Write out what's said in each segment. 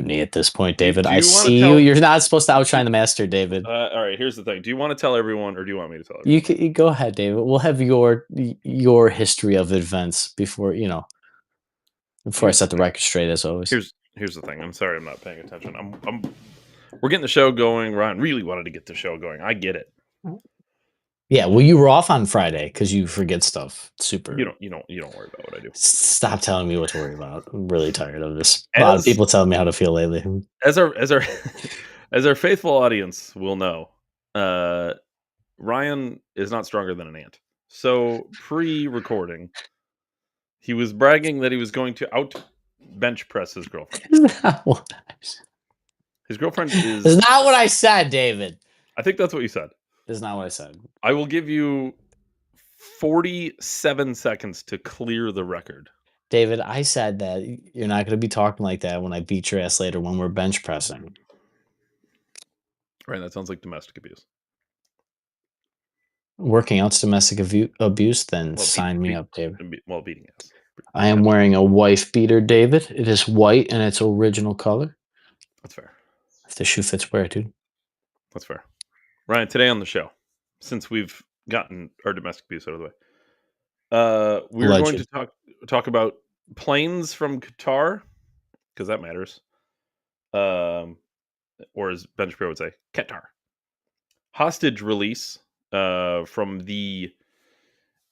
mutiny at this point, Do you- David. do I you wanna see tell- you. You're not supposed to outshine the master, David. All right, here's the thing. Do you want to tell everyone, or do you want me to tell everyone? You go ahead, David. We'll have your history of events before I set the record straight, as always. Here's the thing. I'm sorry, I'm not paying attention. We're getting the show going. Ryan really wanted to get the show going. I get it. Yeah, well, you were off on Friday because you forget stuff. Super. You don't worry about what I do. Stop telling me what to worry about. I'm really tired of this. A lot of people telling me how to feel lately. As our as our faithful audience will know, Ryan is not stronger than an ant. So pre-recording, he was bragging that he was going to out bench press his girlfriend. His girlfriend is. That's not what I said, David. I think that's what you said. That's not what I said. I will give you 47 seconds to clear the record. David, I said that you're not going to be talking like that when I beat your ass later when we're bench pressing. Right, that sounds like domestic abuse. Working out's domestic abuse, then sign me up, David. Well, beating ass. I am wearing a wife beater, David. It is white and its original color. That's fair. If the shoe fits, wear it, dude. That's fair. Ryan, today on the show, since we've gotten our domestic abuse out of the way, we're going to talk about planes from Qatar, because that matters. Or as Ben Shapiro would say, Qatar. Hostage release from the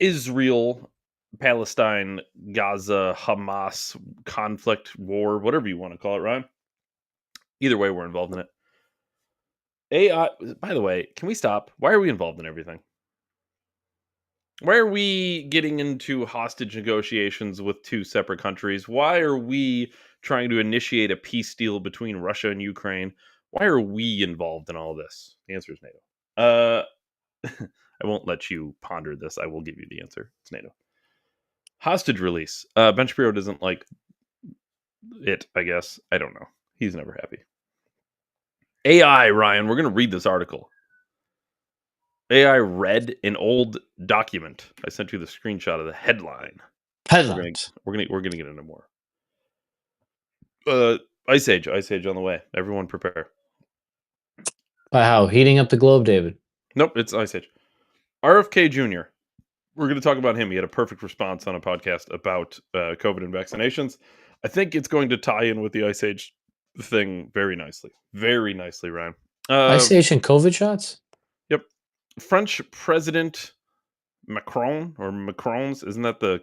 Israel, Palestine, Gaza, Hamas conflict, war, whatever you want to call it, Ryan. Either way, we're involved in it. AI, by the way, can we stop? Why are we involved in everything? Why are we getting into hostage negotiations with two separate countries? Why are we trying to initiate a peace deal between Russia and Ukraine? Why are we involved in all this? The answer is NATO. I won't let you ponder this. I will give you the answer. It's NATO. Hostage release. Ben Shapiro doesn't like it, I guess. I don't know. He's never happy. AI, Ryan, we're going to read this article. AI read an old document. I sent you the screenshot of the headline. Headlines. We're gonna get into more. Ice Age on the way. Everyone prepare. By how? Heating up the globe, David. Nope, it's Ice Age. RFK Jr. We're going to talk about him. He had a perfect response on a podcast about COVID and vaccinations. I think it's going to tie in with the Ice Age thing very nicely. Very nicely, Ryan. Ice Age and COVID shots? Yep. French President Macron or Macrons, isn't that the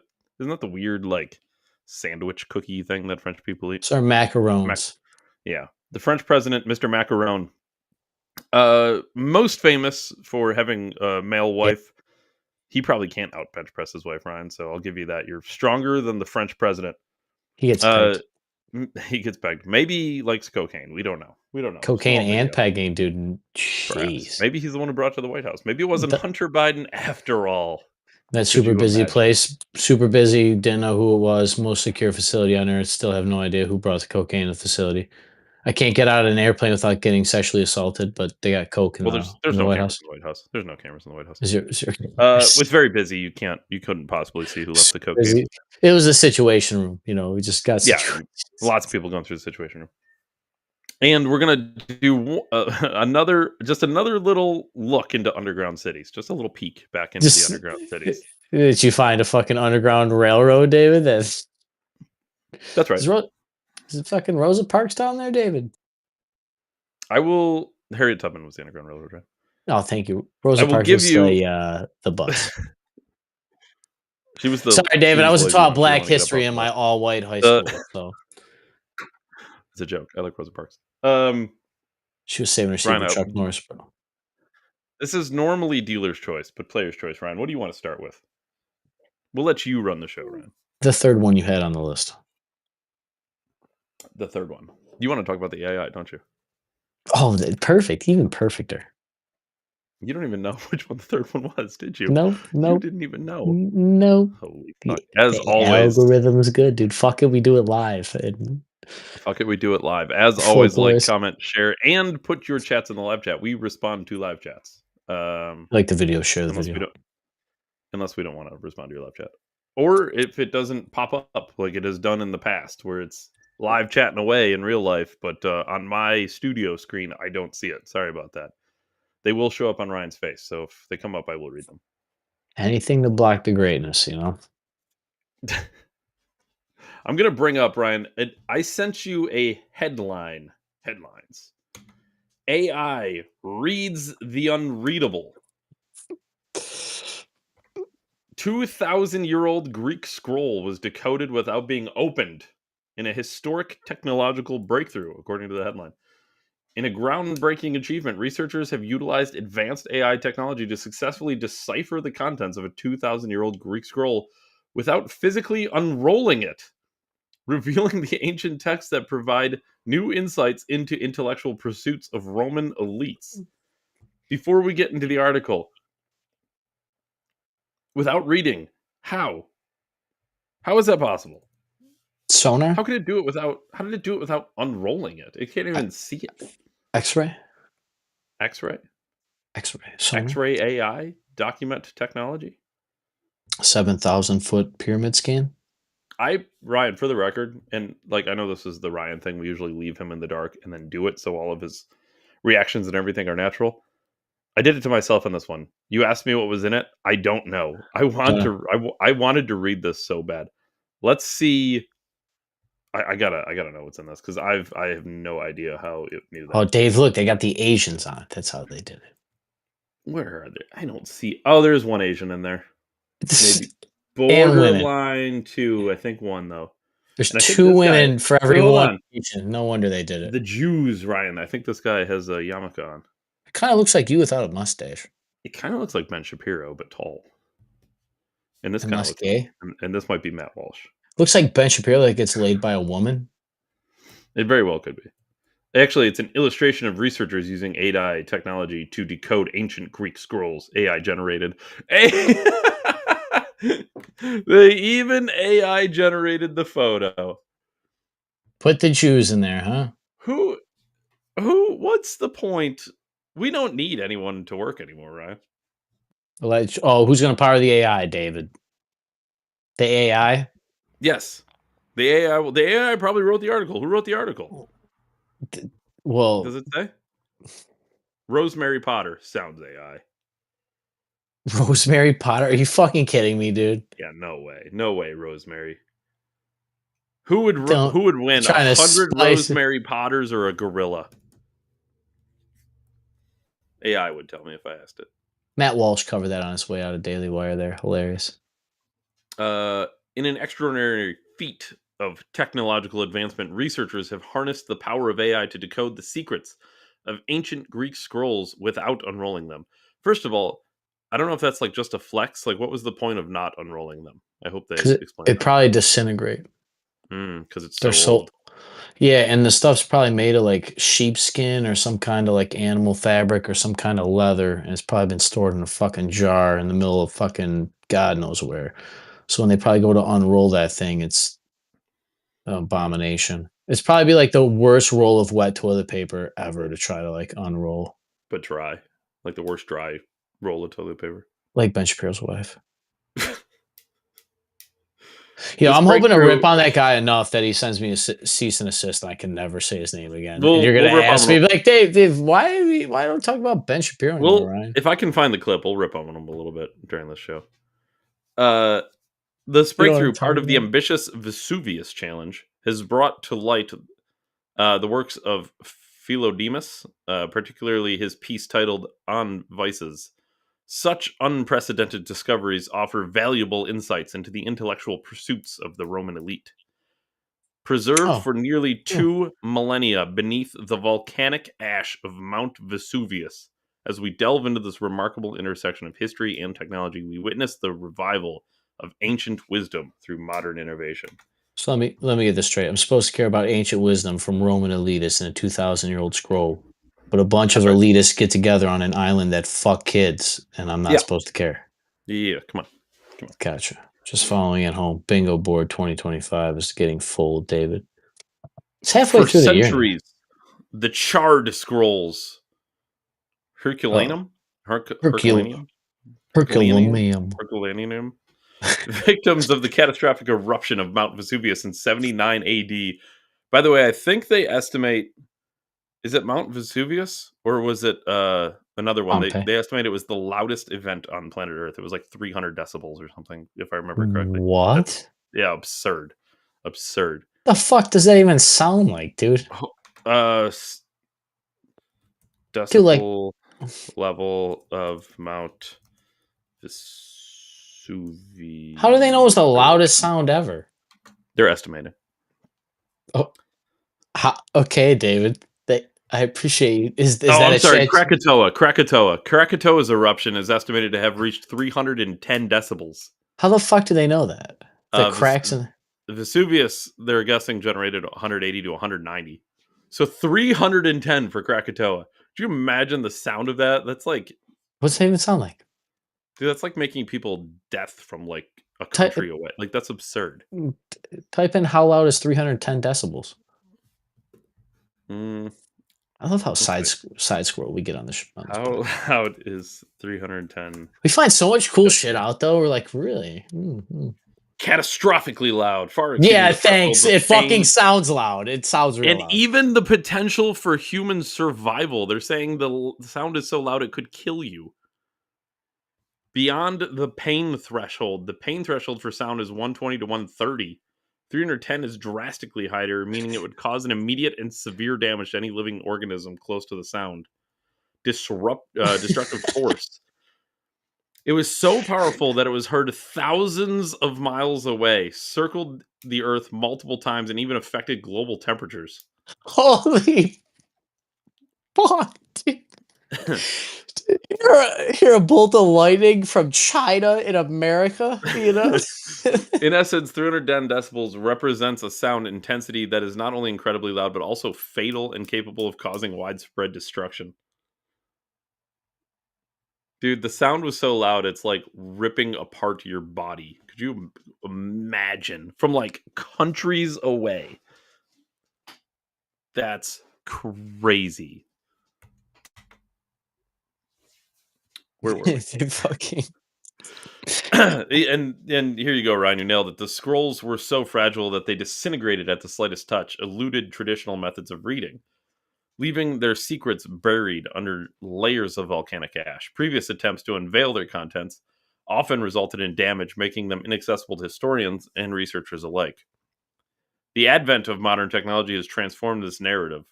weird like sandwich cookie thing that French people eat? Sorry, macarons. Yeah. The French president, Mr. Macaron. Most famous for having a male wife. Yep. He probably can't out bench press his wife, Ryan, so I'll give you that. You're stronger than the French president. He gets pegged. He gets pegged. Maybe he likes cocaine. We don't know. Cocaine and pegging, dude. Jeez. Perhaps. Maybe he's the one who brought it to the White House. Maybe it wasn't Hunter Biden after all. That super busy place. Super busy. Didn't know who it was. Most secure facility on earth. Still have no idea who brought the cocaine to the facility. I can't get out of an airplane without getting sexually assaulted, but they got coke in, there's the no White cameras House. in the White House. There's no cameras in the White House. It was very busy. You couldn't possibly see who left the cocaine. It was a situation room. We just got lots of people going through the situation room. And we're gonna do another little look into underground cities, just a little peek back into the underground cities. Did you find a fucking underground railroad, David? That's right. Is it fucking Rosa Parks down there, David? Harriet Tubman was the Underground Railroad, right? Oh, thank you. Rosa Parks was the bus. She was the. Sorry, David. I was taught Black history in my all-white high school. So it's a joke. I like Rosa Parks. She was saving her seat with Chuck Norris, bro. This is normally dealer's choice, but player's choice. Ryan, what do you want to start with? We'll let you run the show, Ryan. The third one you had on the list. The third one. You want to talk about the AI, don't you? Oh, perfect. Even perfecter. You don't even know which one the third one was, did you? No. You didn't even know. No. Holy fuck. As always. Algorithm is good, dude. Fuck it, we do it live. Fuck it, we do it live. As always, like, comment, share, and put your chats in the live chat. We respond to live chats. Like the video, share the video. Unless we don't want to respond to your live chat. Or if it doesn't pop up like it has done in the past, where it's live chatting away in real life, but on my studio screen, I don't see it. Sorry about that. They will show up on Ryan's face, so if they come up, I will read them. Anything to block the greatness, you know? I'm gonna bring up Ryan. I sent you a headline. Headlines. AI reads the unreadable. 2,000-year-old Greek scroll was decoded without being opened in a historic technological breakthrough, according to the headline. In a groundbreaking achievement, researchers have utilized advanced AI technology to successfully decipher the contents of a 2,000-year-old Greek scroll without physically unrolling it, revealing the ancient texts that provide new insights into intellectual pursuits of Roman elites. Before we get into the article, without reading, how? How is that possible? Sonar? How could it do it without? How did it do it without unrolling it? It can't even see it. X-ray? X-ray, X-ray. Sonar? X-ray AI document technology. 7,000-foot pyramid scan? Ryan, for the record, and like I know this is the Ryan thing. We usually leave him in the dark and then do it, so all of his reactions and everything are natural. I did it to myself on this one. You asked me what was in it. I don't know. I wanted to read this so bad. Let's see. I gotta know what's in this because I have no idea how it knew Oh, that. Dave, look, they got the Asians on it. That's how they did Where are they? I don't see. Oh, there's one Asian in there. it. Maybe And women. borderline two. I think one though. There's And I think 2 this guy. women for Wait, every hold one on. Asian. No wonder they did it. The Jews, Ryan. I think this guy has a yarmulke on. It kind of looks like you without a mustache. It kind of looks like Ben Shapiro, but tall. And this And kind of less looks like, gay. and this might be Matt Walsh. Looks like Ben Shapiro that gets laid by a woman. It very well could be. Actually, it's an illustration of researchers using AI technology to decode ancient Greek scrolls. AI generated. They even AI generated the photo. Put the Jews in there, huh? Who? What's the point? We don't need anyone to work anymore, right? Oh, who's going to power the AI, David? The AI? Yes. The AI probably wrote the article. Who wrote the article? Well, Does it say? Rosemary Potter sounds AI. Rosemary Potter? Are you fucking kidding me, dude? Yeah, no way, Rosemary. Who would Don't win? trying to 100 splice it. Rosemary Potters or a gorilla? AI would tell me if I asked it. Matt Walsh covered that on his way out of Daily Wire there. Hilarious. In an extraordinary feat of technological advancement, researchers have harnessed the power of AI to decode the secrets of ancient Greek scrolls without unrolling them. First of all, I don't know if that's like just a flex. Like, what was the point of not unrolling them? I hope they Because explain it that. probably disintegrate. Because it's They're so old. yeah, and the stuff's probably made of like sheepskin or some kind of like animal fabric or some kind of leather, and it's probably been stored in a fucking jar in the middle of fucking God knows where. So when they probably go to unroll that thing, it's an abomination. It's probably be like the worst roll of wet toilet paper ever to try to like unroll. But dry. Like the worst dry roll of toilet paper. Like Ben Shapiro's wife. You know, This I'm hoping to breakthrough. rip on that guy enough that he sends me a cease and assist, and I can never say his name again. And you're We'll gonna rip on ask me him. like, Dave, why don't we talk about Ben Shapiro anymore, Ryan? If I can find the clip, we'll rip on him a little bit during this show. This You know what I'm breakthrough, part talking of the about? ambitious Vesuvius Challenge, has brought to light the works of Philodemus, particularly his piece titled On Vices. Such unprecedented discoveries offer valuable insights into the intellectual pursuits of the Roman elite. Preserved Oh, for nearly yeah. 2 millennia beneath the volcanic ash of Mount Vesuvius, as we delve into this remarkable intersection of history and technology, we witness the revival of ancient wisdom through modern innovation. So let me get this straight. I'm supposed to care about ancient wisdom from Roman elitists in a 2,000-year-old scroll, but a bunch of That's right. elitists get together on an island that fuck kids, and I'm not Yeah. supposed to care. Yeah, come on. Gotcha. Just following at home. Bingo board 2025 is getting full, David. It's halfway For through the year now. centuries, the charred scrolls, Herculanum, Herculaneum, Herculaneum. Herculaneum, victims of the catastrophic eruption of Mount Vesuvius in 79 AD, By the way, I think they estimate, is it Mount Vesuvius or was it another one? They Pompeii. they estimate it was the loudest event on planet Earth. It was like 300 decibels or something, if I remember correctly. That's What yeah, absurd, absurd. the fuck does that even sound like, dude? Oh, Dude, like, decibel level of Mount Vesuvius. how do they know it's the loudest sound ever? They're estimating. Oh, okay, David. I appreciate you. Is Oh, that I'm a sorry, chat? Krakatoa. Krakatoa's eruption is estimated to have reached 310 decibels. How the fuck do they know that? The Ves- cracks in. Vesuvius, they're guessing, generated 180 to 190. So 310 for Krakatoa. Do you imagine the sound of that? That's like, What's that even sound like? dude, that's like making people death from like a Type country away. Like that's absurd. type in how loud is 310 decibels. Mm, I love how let's see. side squirrel we get on on this How podcast. loud is 310? We find so much cool shit Decibels? out though. We're like, really? Catastrophically loud, far exceeding Yeah, the thresholds thanks. of It fucking pain sounds loud. It sounds real and loud. even the potential for human survival. They're saying the sound is so loud it could kill you. Beyond the pain threshold for sound is 120 to 130. 310 is drastically higher, meaning it would cause an immediate and severe damage to any living organism close to the sound. Destructive force. It was so powerful that it was heard thousands of miles away, circled the Earth multiple times, and even affected global temperatures. Holy fuck, dude. Hear a bolt of lightning from China in America, you know? In essence, 310 decibels represents a sound intensity that is not only incredibly loud, but also fatal and capable of causing widespread destruction. Dude, the sound was so loud, it's like ripping apart your body. Could you imagine? From like countries away. That's crazy. Where were we? They fucking and here you go, Ryan. You nailed it. The scrolls were so fragile that they disintegrated at the slightest touch, eluded traditional methods of reading, leaving their secrets buried under layers of volcanic ash. Previous attempts to unveil their contents often resulted in damage, making them inaccessible to historians and researchers alike. The advent of modern technology has transformed this narrative,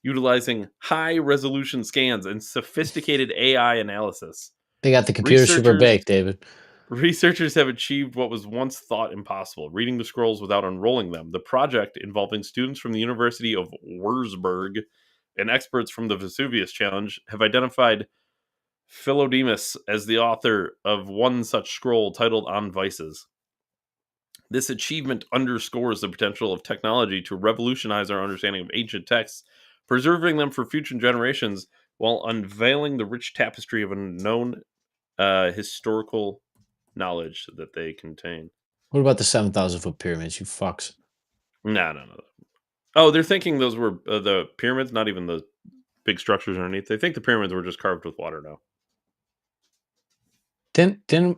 utilizing high resolution scans and sophisticated AI analysis. they got the computer super Researchers baked, David. Researchers have achieved what was once thought impossible, reading the scrolls without unrolling them. The project, involving students from the University of Würzburg and experts from the Vesuvius Challenge, have identified Philodemus as the author of one such scroll titled On Vices. This achievement underscores the potential of technology to revolutionize our understanding of ancient texts, preserving them for future generations while unveiling the rich tapestry of unknown historical knowledge that they contain. What about the 7,000-foot pyramids, you fucks? No, no, no. Oh, they're thinking those were the pyramids, not even the big structures underneath. They think the pyramids were just carved with water now. Didn't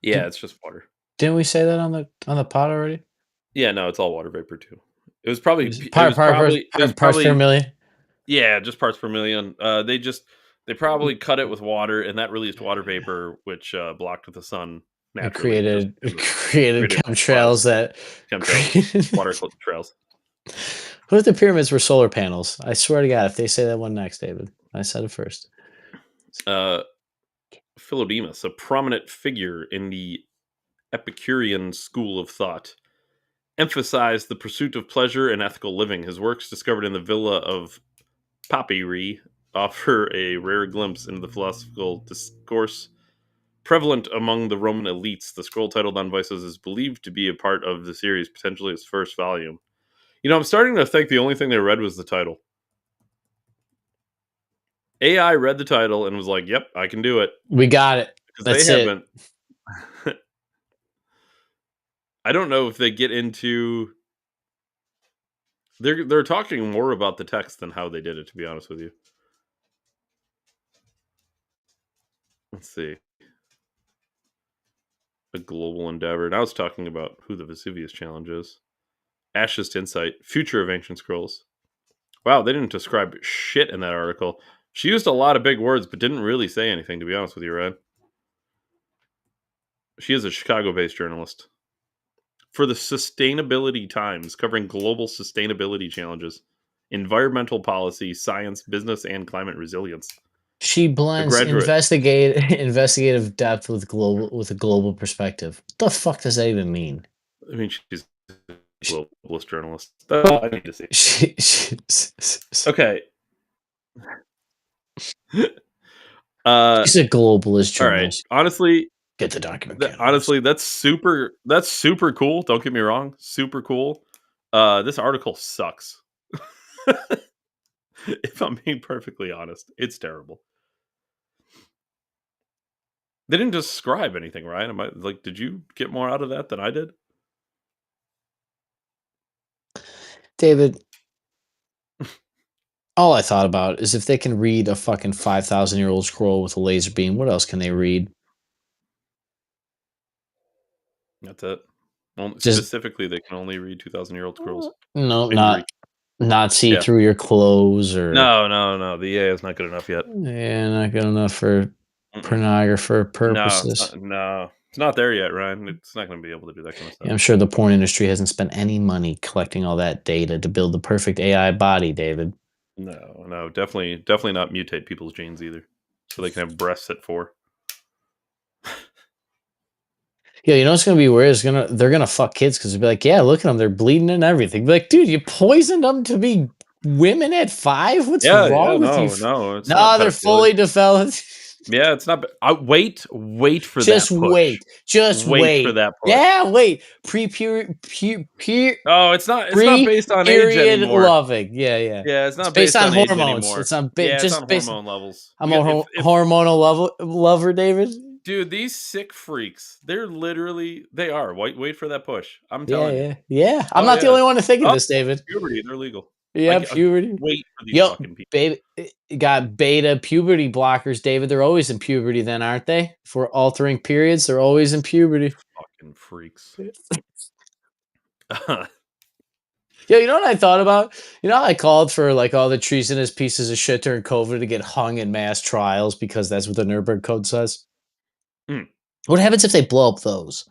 Yeah, did, it's just water. didn't we say that on the pod already? Yeah, no, it's all water vapor too. It was probably. Is it It was probably. It was parts per probably. million? Yeah, just parts per million. They probably cut it with water, and that released water vapor, which blocked the sun It naturally. Just created in the, created clouds, chemtrails that chemtrails, created. trails. What if the pyramids were solar panels? I swear to God, if they say that one next, David, I said it first. Uh, Philodemus, a prominent figure in the Epicurean school of thought, emphasized the pursuit of pleasure and ethical living. His works, discovered in the Villa of Papyri, offer a rare glimpse into the philosophical discourse prevalent among the Roman elites. The scroll titled On Vices is believed to be a part of the series, potentially its first volume. You know, I'm starting to think the only thing they read was the title. AI read the title and was like, yep, I can do it. We got it. Because they That's it. haven't. I don't know if they get into. They're talking more about the text than how they did it, to be honest with you. Let's see. A global endeavor. Now it's talking about who the Vesuvius Challenge is. Ashes to Insight, Future of Ancient Scrolls. Wow, they didn't describe shit in that article. She used a lot of big words, but didn't really say anything, to be honest with you, Ryan. She is a Chicago-based journalist. For the Sustainability Times, covering global sustainability challenges, environmental policy, science, business, and climate resilience. She A blends graduate. investigative depth with a global perspective. What the fuck does that even mean? I mean, she's a She, globalist journalist. That's all I need to see. she, Okay. she's a globalist All right. journalist. Honestly, Get the document cannibals. honestly, that's super cool. Don't get me wrong, super cool. This article sucks. If I'm being perfectly honest, it's terrible. They didn't describe anything, right? Am I like, did you get more out of that than I did? David, all I thought about is if they can read a fucking 5,000-year-old scroll with a laser beam, what else can they read? That's it. Just Specifically, they can only read 2,000-year-old scrolls no, in Greek. not see Yeah. through your clothes or No. The EA is not good enough yet. yeah, not good enough for pornographer purposes. No, it's not there yet, Ryan. It's not going to be able to do that kind of stuff. Yeah, I'm sure the porn industry hasn't spent any money collecting all that data to build the perfect AI body, David. No, definitely not mutate people's genes either, so they can have breasts at 4. Yeah, you know what's gonna be weird? They're gonna fuck kids because they'll be like, yeah, look at them, they're bleeding and everything. Be like, dude, you poisoned them to be women at 5? What's wrong with you? No, it's No, not they're pedophilia. fully developed. Yeah, it's not. Wait for Just that push. wait. Just wait for that push. Yeah, wait. Oh, it's not based on age period anymore. loving. Yeah. Yeah, it's not based on age hormones. anymore. It's not yeah, just it's on based hormone levels. I'm a hormonal lover, David. Dude, these sick freaks, they're literally, they are. Wait for that push. I'm telling you. Yeah. I'm not the only one to think of this, David. Puberty, they're legal. Yeah, puberty. Wait for these fucking people. Baby, got beta puberty blockers, David. They're always in puberty then, aren't they? For altering periods, they're always in puberty. Fucking freaks. Yo, you know what I thought about? You know how I called for like all the treasonous pieces of shit during COVID to get hung in mass trials because that's what the Nuremberg Code says? What happens if they blow up those?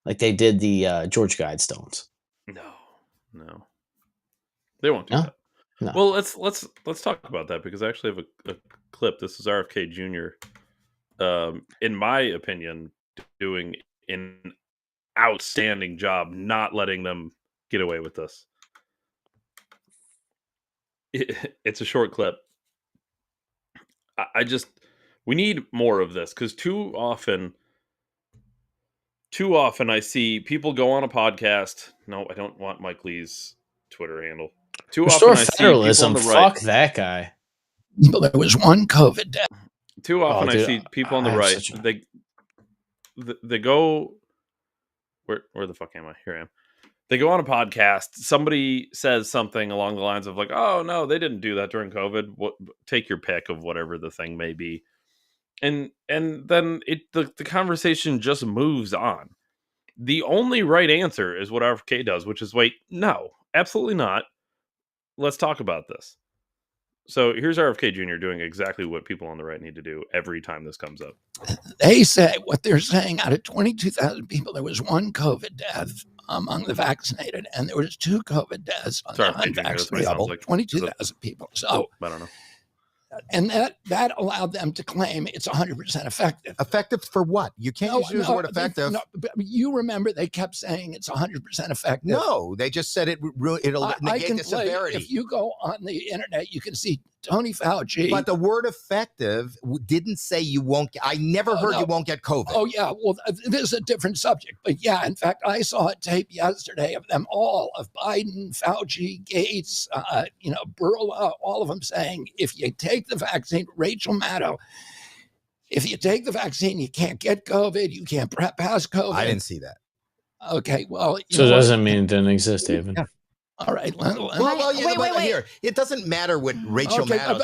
Like they did the George Guidestones. No. They won't do that. No. Well, let's talk about that because I actually have a clip. This is RFK Jr. In my opinion, doing an outstanding job not letting them get away with this. It's a short clip. We need more of this because too often I see people go on a podcast. No, I don't want Mike Lee's Twitter handle. Too Restore often I see people on the right. Fuck that guy. Well, there was one COVID death. Too often I see people on the right. They go. Where the fuck am I? Here I am. They go on a podcast. Somebody says something along the lines of like, "Oh no, they didn't do that during COVID." Take your pick of whatever the thing may be, and then the conversation just moves on. The only right answer is what RFK does, which is wait, no, absolutely not. Let's talk about this. So here's RFK Jr. doing exactly what people on the right need to do every time this comes up. They say what they're saying out of 22,000 people, there was one COVID death among the vaccinated, and there was 2 COVID deaths on the unvaccinated. Like 22,000 people. So I don't know. And that allowed them to claim it's 100% effective. Effective for what? You can't use the word effective. You remember they kept saying it's 100% effective. No, they just said it'll negate the severity. If you go on the internet, you can see Tony Fauci. But the word effective didn't say you won't get, I never heard you won't get COVID. Oh, yeah. Well, this is a different subject. But yeah, in fact, I saw a tape yesterday of them all, of Biden, Fauci, Gates, Burla, all of them saying, if you take the vaccine, Rachel Maddow, if you take the vaccine, you can't get COVID, you can't pass COVID. I didn't see that. Okay, well. So it doesn't mean it didn't exist, David. Yeah. All right. Wait. Here, it doesn't matter what Rachel Maddow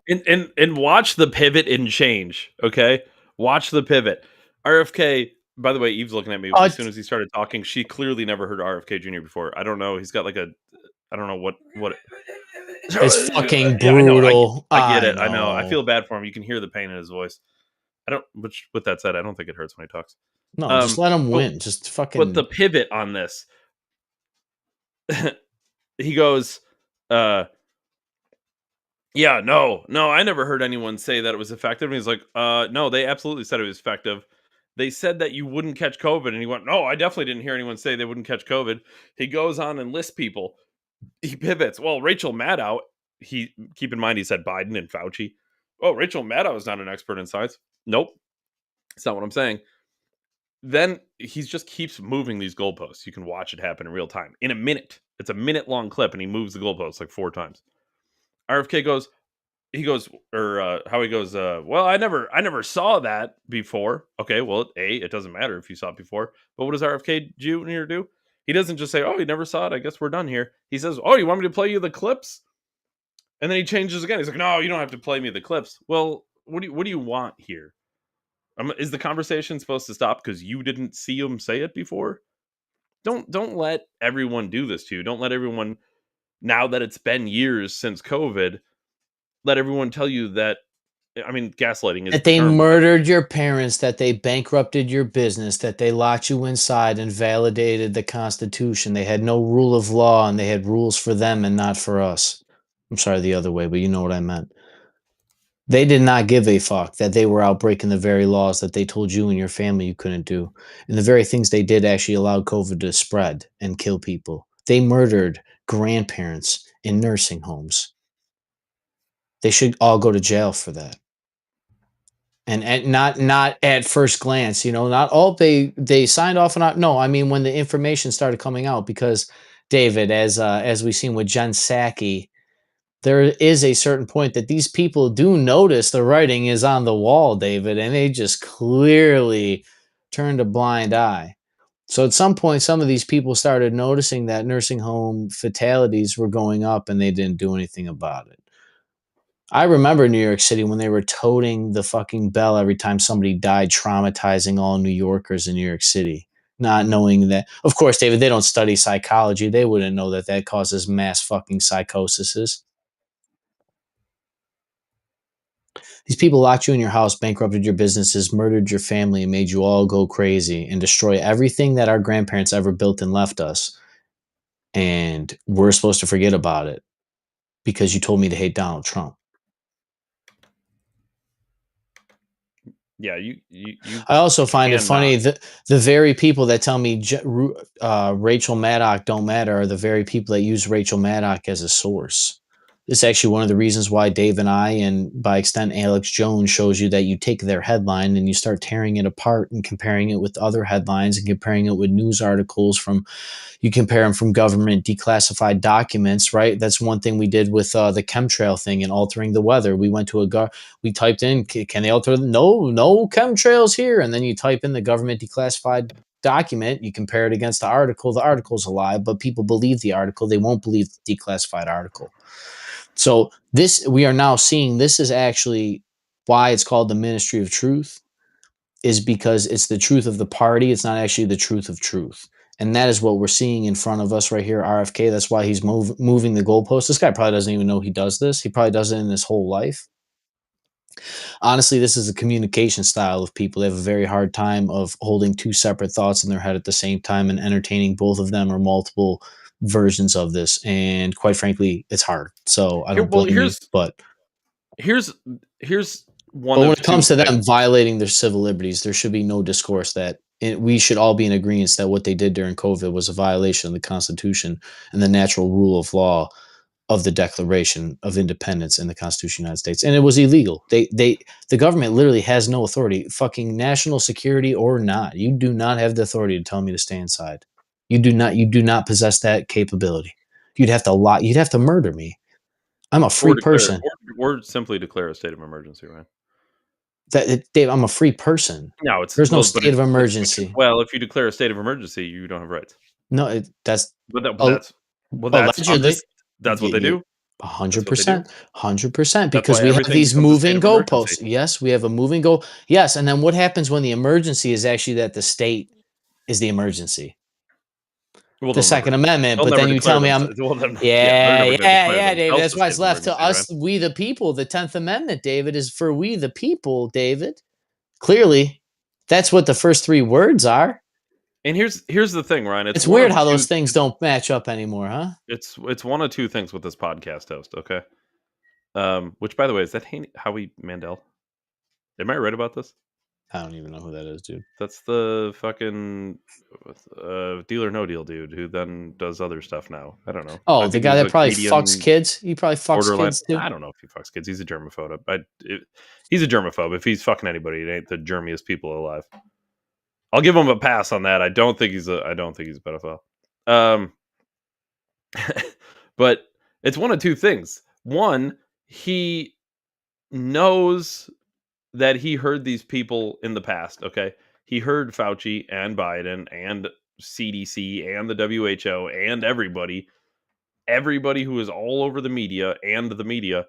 says. And watch the pivot and change, okay? Watch the pivot. RFK, By the way, Eve's looking at me Oh, as soon as he started talking. She clearly never heard RFK Jr. before. I don't know. He's got like a, I don't know what. It's fucking Yeah, I know. brutal. I get I it. I know. I know. feel bad for him. You can hear the pain in his voice. I don't. Which, with that said, I don't think it hurts when he talks. No, just let him but- win. Just fucking. But the pivot on this, he goes, yeah, no, I never heard anyone say that it was effective. And he's like, no, they absolutely said it was effective. They said that you wouldn't catch COVID. And he went, no, I definitely didn't hear anyone say they wouldn't catch COVID. He goes on and lists people. He pivots. Well, Rachel Maddow, keep in mind, he said Biden and Fauci. Oh, Rachel Maddow is not an expert in science. Nope. That's not what I'm saying. Then he just keeps moving these goalposts. You can watch it happen in real time. In a minute. It's a minute-long clip, and he moves the goalposts like 4 times. RFK goes, well, I never saw that before. Okay, well, it doesn't matter if you saw it before. But what does RFK Jr. do? He doesn't just say, oh, he never saw it. I guess we're done here. He says, oh, you want me to play you the clips? And then he changes again. He's like, no, you don't have to play me the clips. Well, what do you want here? Is the conversation supposed to stop because you didn't see him say it before? Don't let everyone do this to you. Don't let everyone, now that it's been years since COVID, let everyone tell you that, I mean, gaslighting is that they murdered your parents, that they bankrupted your business, that they locked you inside and validated the Constitution. They had no rule of law and they had rules for them and not for us. I'm sorry, the other way, but you know what I meant. They did not give a fuck that they were out breaking the very laws that they told you and your family you couldn't do. And the very things they did actually allowed COVID to spread and kill people. They murdered grandparents in nursing homes. They should all go to jail for that. And not at first glance, not all they signed off on it. No, I mean when the information started coming out, because David, as we've seen with Jen Psaki, there is a certain point that these people do notice the writing is on the wall, David, and they just clearly turned a blind eye. So at some point, some of these people started noticing that nursing home fatalities were going up and they didn't do anything about it. I remember New York City when they were toting the fucking bell every time somebody died, traumatizing all New Yorkers in New York City, not knowing that. Of course, David, they don't study psychology. They wouldn't know that that causes mass fucking psychoses. These people locked you in your house, bankrupted your businesses, murdered your family, and made you all go crazy and destroy everything that our grandparents ever built and left us. And we're supposed to forget about it because you told me to hate Donald Trump. Yeah, you I also find it funny that the very people that tell me Rachel Maddow don't matter are the very people that use Rachel Maddow as a source. This is actually one of the reasons why Dave and I, and by extent Alex Jones, shows you that you take their headline and you start tearing it apart and comparing it with other headlines and comparing it with news articles you compare them from government declassified documents, right? That's one thing we did with the chemtrail thing and altering the weather. We went to we typed in, can they alter? No chemtrails here. And then you type in the government declassified document, you compare it against the article's a lie, but people believe the article. They won't believe the declassified article. So we are now seeing this is actually why it's called the Ministry of Truth, is because it's the truth of the party. It's not actually the truth of truth. And that is what we're seeing in front of us right here, RFK. That's why he's moving the goalpost. This guy probably doesn't even know he does this. He probably does it in his whole life. Honestly, this is a communication style of people. They have a very hard time of holding two separate thoughts in their head at the same time and entertaining both of them or multiple versions of this. And quite frankly, it's hard. So I don't blame you. But here's one. But when it comes to them violating their civil liberties, there should be no discourse that we should all be in agreement that what they did during COVID was a violation of the Constitution and the natural rule of law of the Declaration of Independence in the Constitution of the United States. And it was illegal. The government literally has no authority, fucking national security or not. You do not have the authority to tell me to stay inside. You do not possess that capability. You'd have to murder me. I'm a free person. Or simply declare a state of emergency, right? Dave, I'm a free person. No, there's no state of emergency. Well, if you declare a state of emergency, you don't have rights. No, that's what they do. 100%, 100%, That's because why we have everything these becomes a state moving of emergency. goalposts. Yes, we have a moving goal. Yes, and then what happens when the emergency is actually that the state is the emergency? Well, The Second Amendment, they'll but never then you declare tell me themselves. I'm Well, they're yeah, never going to yeah, declare yeah, David. themselves That's a why state it's of left to emergency, Ryan. us, we the people. The 10th Amendment, David, is for we the people, David. Clearly, that's what the first three words are. And here's the thing, Ryan. It's weird how those things don't match up anymore, huh? It's one of two things with this podcast host, okay? Which, by the way, is that Howie Mandel? Am I right about this? I don't even know who that is, dude. That's the fucking Deal or No Deal dude who then does other stuff now. I don't know. Oh, I the think guy he's that a probably comedian, fucks kids. He probably fucks borderline. kids too. I don't know if he fucks kids. He's a germaphobe. He's a germaphobe. If he's fucking anybody, it ain't the germiest people alive. I'll give him a pass on that. I don't think he's a pedophile. But it's one of two things. One, he knows that he heard these people in the past, okay? He heard Fauci and Biden and CDC and the WHO and everybody who is all over the media and the media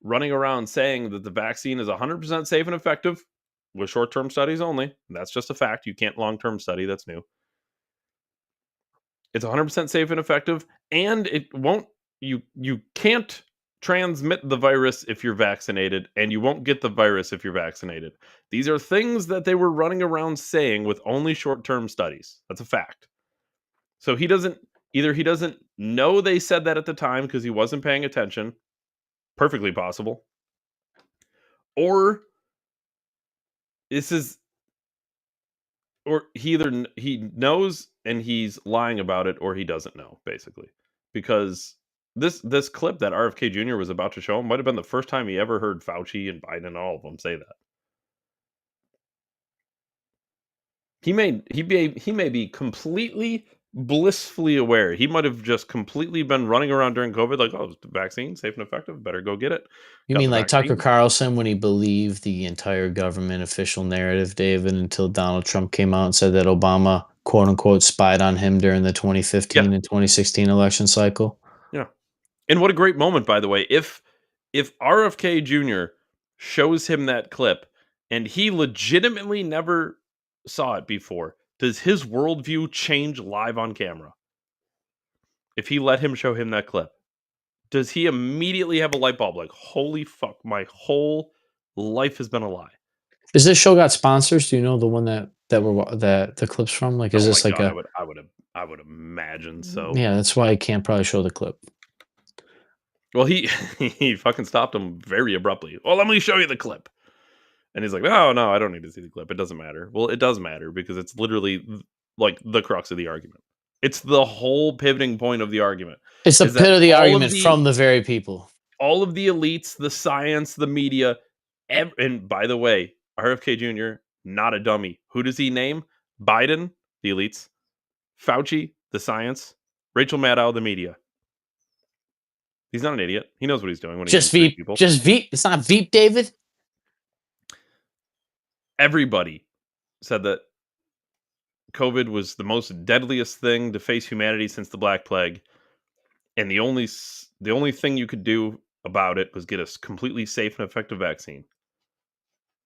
running around saying that the vaccine is 100% safe and effective with short-term studies only. That's just a fact. You can't long-term study. That's new. It's 100% safe and effective, and it won't. You can't transmit the virus if you're vaccinated, and you won't get the virus if you're vaccinated. These are things that they were running around saying with only short-term studies. That's a fact. So he doesn't know they said that at the time because he wasn't paying attention. Perfectly possible. Or he knows and he's lying about it, or he doesn't know, basically. Because this clip that RFK Jr. was about to show him might have been the first time he ever heard Fauci and Biden and all of them say that. He may be completely blissfully aware. He might have just completely been running around during COVID like, oh, the vaccine safe and effective, better go get it. You Got mean the like Tucker vaccine. Carlson when he believed the entire government official narrative, David, until Donald Trump came out and said that Obama, quote unquote, spied on him during the 2015 and 2016 election cycle? Yeah. And what a great moment, by the way. If RFK Jr. shows him that clip and he legitimately never saw it before, does his worldview change live on camera? If he let him show him that clip, does he immediately have a light bulb like, holy fuck, my whole life has been a lie? Is this show got sponsors? Do you know the one that the clips from? Like, is Oh this my like God, a? I would imagine so. Yeah, that's why I can't probably show the clip. Well, he fucking stopped him very abruptly. Well, let me show you the clip. And he's like, no, I don't need to see the clip. It doesn't matter. Well, it does matter because it's literally like the crux of the argument. It's the whole pivoting point of the argument. It's the pit of the argument from the very people. All of the elites, the science, the media. And by the way, RFK Jr., not a dummy. Who does he name? Biden, the elites. Fauci, the science. Rachel Maddow, the media. He's not an idiot. He knows what he's doing when he Just names Veep. people. Just Veep. It's not Veep, David. Everybody said that COVID was the most deadliest thing to face humanity since the Black Plague, and the only thing you could do about it was get a completely safe and effective vaccine.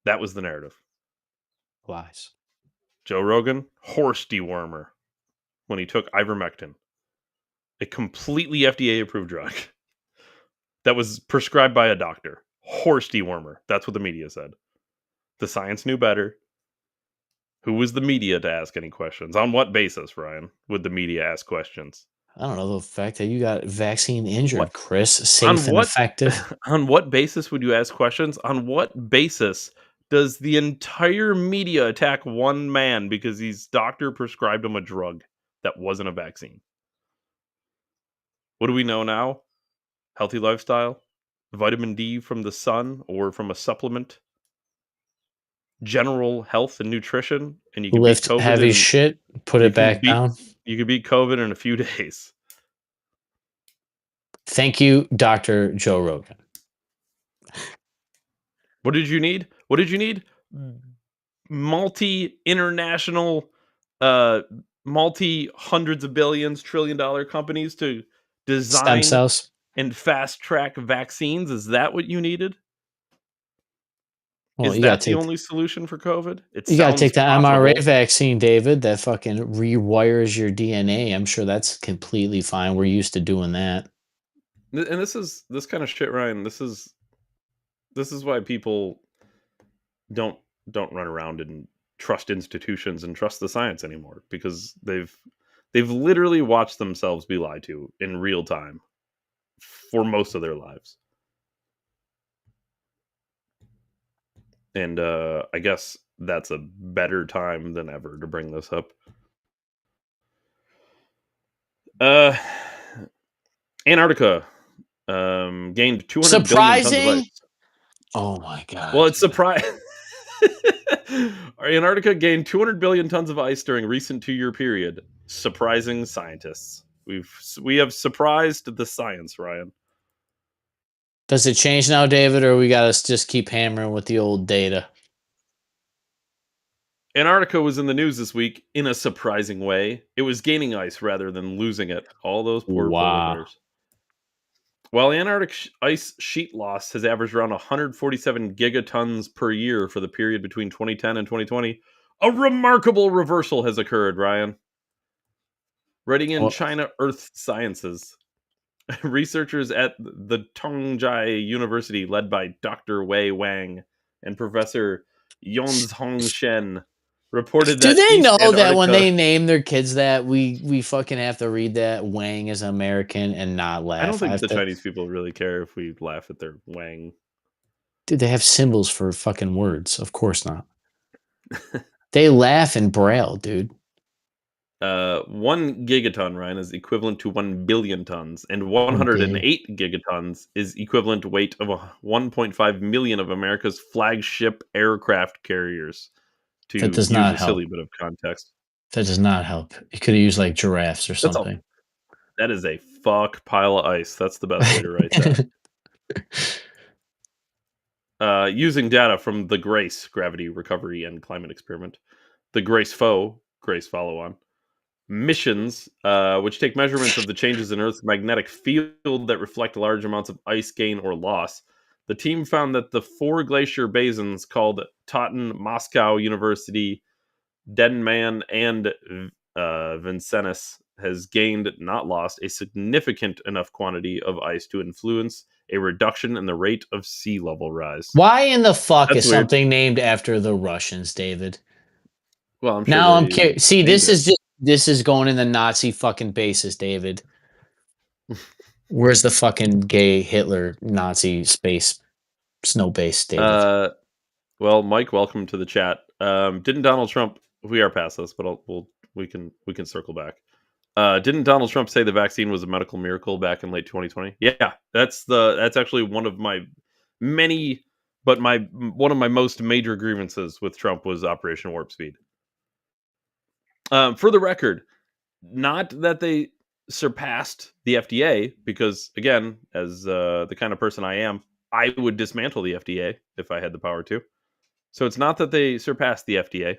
That was the narrative. Lies. Joe Rogan, horse dewormer, when he took ivermectin, a completely FDA-approved drug that was prescribed by a doctor. Horse dewormer. That's what the media said. The science knew better. Who was the media to ask any questions? On what basis, Ryan, would the media ask questions? I don't know, the fact that you got vaccine injured, What? Chris. Safe and effective. On what basis would you ask questions? On what basis does the entire media attack one man because his doctor prescribed him a drug that wasn't a vaccine? What do we know now? Healthy lifestyle? Vitamin D from the sun or from a supplement? General health and nutrition? And you can Lift beat COVID heavy shit, put it back down. You could beat COVID in a few days. Thank you, Dr. Joe Rogan. What did you need? What did you need? Multi-international, multi-hundreds of billions, $1 trillion companies to design Stem cells. and fast-track vaccines? Is that what you needed? Well, Is that the only solution for COVID? You got to take the mRNA profitable. vaccine, David. That fucking rewires your DNA. I'm sure that's completely fine. We're used to doing that. And this kind of shit, Ryan. This is why people don't run around and trust institutions and trust the science anymore, because they've literally watched themselves be lied to in real time for most of their lives. And I guess that's a better time than ever to bring this up. Antarctica gained 200 billion tons of ice. Oh my god. Well, it's surprising. Antarctica gained 200 billion tons of ice during a recent 2-year period, surprising scientists. We have surprised the science, Ryan. Does it change now, David, or we got to just keep hammering with the old data? Antarctica was in the news this week in a surprising way. It was gaining ice rather than losing it. All those poor polar bears. While Antarctic ice sheet loss has averaged around 147 gigatons per year for the period between 2010 and 2020, a remarkable reversal has occurred, Ryan. Writing in China Earth Sciences, researchers at the Tongji University, led by Dr. Wei Wang and Professor Yonzhong Shen, reported that do they know Antarctica, that when they name their kids that we fucking have to read that Wang is American and not laugh? I don't think the Chinese people really care if we laugh at their Wang. Dude, they have symbols for fucking words. Of course not. They laugh in Braille, dude. 1 gigaton, Ryan, is equivalent to 1 billion tons, and 108 gigatons is equivalent weight of 1.5 million of America's flagship aircraft carriers. That does not help. A silly bit of context. That does not help. You could have used like giraffes or something. That is a fuck pile of ice. That's the best way to write that. Using data from the GRACE Gravity Recovery and Climate Experiment, the GRACE follow-on, missions, which take measurements of the changes in Earth's magnetic field that reflect large amounts of ice gain or loss, the team found that the 4 glacier basins called Totten, Moscow University, Denman, and Vincennes has gained, not lost, a significant enough quantity of ice to influence a reduction in the rate of sea level rise. Why in the fuck is something named after the Russians, David? Well, I'm sure now I'm curious. See, this is going in the Nazi fucking basis, David. Where's the fucking gay Hitler Nazi space snow base, David? Well, Mike, welcome to the chat. Didn't Donald Trump? We are past this, but we can circle back. Didn't Donald Trump say the vaccine was a medical miracle back in late 2020? Yeah, that's actually one of my many, but one of my most major grievances with Trump was Operation Warp Speed. For the record, not that they surpassed the FDA, because again, as the kind of person I am, I would dismantle the FDA if I had the power to. So it's not that they surpassed the FDA.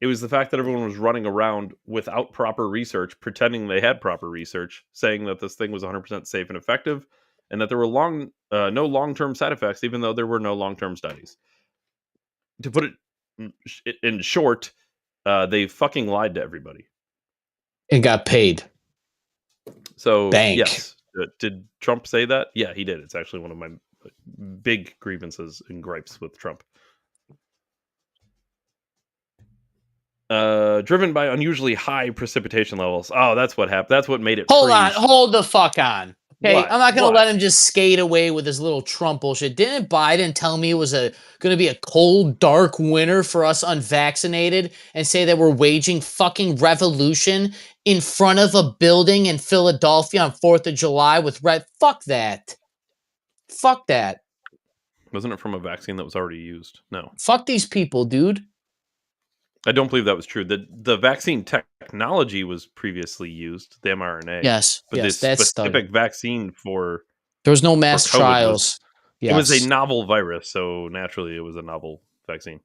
It was the fact that everyone was running around without proper research, pretending they had proper research, saying that this thing was 100% safe and effective, and that there were no long-term side effects, even though there were no long-term studies. To put it in short, they fucking lied to everybody. And got paid. So, Bank. Yes. Did Trump say that? Yeah, he did. It's actually one of my big grievances and gripes with Trump. Driven by unusually high precipitation levels. Oh, that's what happened. That's what made it Hold the fuck on. Okay, What? I'm not going to let him just skate away with his little Trump bullshit. Didn't Biden tell me it was going to be a cold, dark winter for us unvaccinated and say that we're waging fucking revolution in front of a building in Philadelphia on 4th of July with red? Fuck that. Fuck that. Wasn't it from a vaccine that was already used? No. Fuck these people, dude. I don't believe that was true. The vaccine technology was previously used, the mRNA. Yes, but yes, this specific vaccine for there was no mass trials. It was a novel virus, so naturally it was a novel vaccine.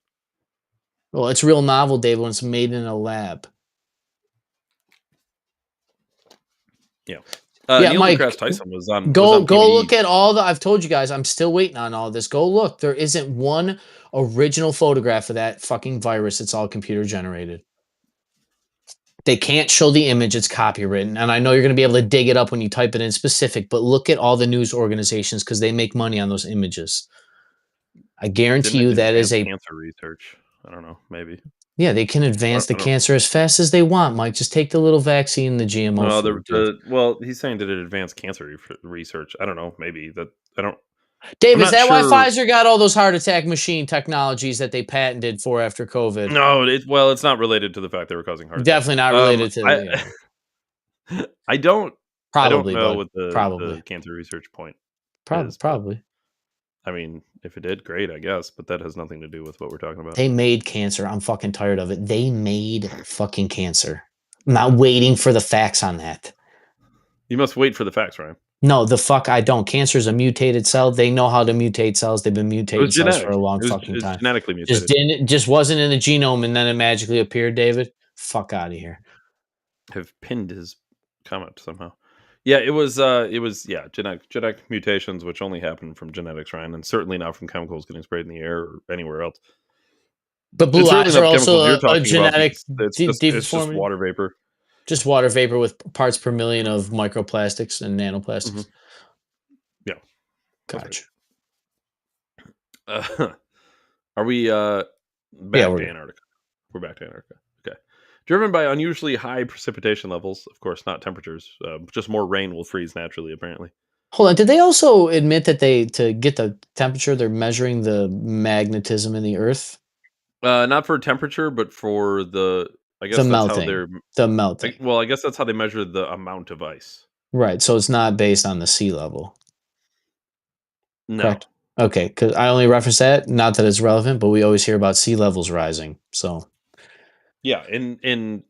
Well, it's real novel, Dave, when it's made in a lab. Yeah. Yeah, Neil Mike, deGrasse Tyson was on go PBE. look at all the. I've told you guys, I'm still waiting on all this. Go look. There isn't one original photograph of that fucking virus. It's all computer generated. They can't show the image. It's copywritten, and I know you're going to be able to dig it up when you type it in specific. But look at all the news organizations because they make money on those images. I guarantee Didn't you that is advance a. cancer research. I don't know, maybe. Yeah, they can advance the I don't- cancer as fast as they want, Mike. Just take the little vaccine, the GMO No, food, dude. well, he's saying did it advance cancer research? I don't know, maybe that I don't. Dave, I'm is not that why sure. Pfizer got all those heart attack machine technologies that they patented for after COVID? No, it's not related to the fact they were causing heart attacks. Definitely not related to I don't probably, know bud. what the Probably. cancer research point is. Probably. I mean, if it did, great, I guess, but that has nothing to do with what we're talking about. They made cancer. I'm fucking tired of it. They made fucking cancer. I'm not waiting for the facts on that. You must wait for the facts, Ryan. No, the fuck I don't. Cancer is a mutated cell. They know how to mutate cells. They've been mutating cells for a long fucking time. Genetically mutated. Just wasn't in the genome and then it magically appeared, David. Fuck out of here. Have pinned his comment somehow. Yeah, it was genetic mutations, which only happen from genetics, Ryan, and certainly not from chemicals getting sprayed in the air or anywhere else. But blue eyes are also a about genetic because it's just deformity. water vapor. Just water vapor with parts per million of microplastics and nanoplastics. Yeah. Gotcha. Are we back to Antarctica? We're back to Antarctica. Okay. Driven by unusually high precipitation levels, of course, not temperatures. Just more rain will freeze naturally, apparently. Hold on. Did they also admit that to get the temperature, they're measuring the magnetism in the Earth? Not for temperature, but for the. I guess the that's melting. how they're the melting. Well, I guess that's how they measure the amount of ice. Right. So it's not based on the sea level. No. Correct. Okay, because I only reference that, not that it's relevant, but we always hear about sea levels rising. So yeah, in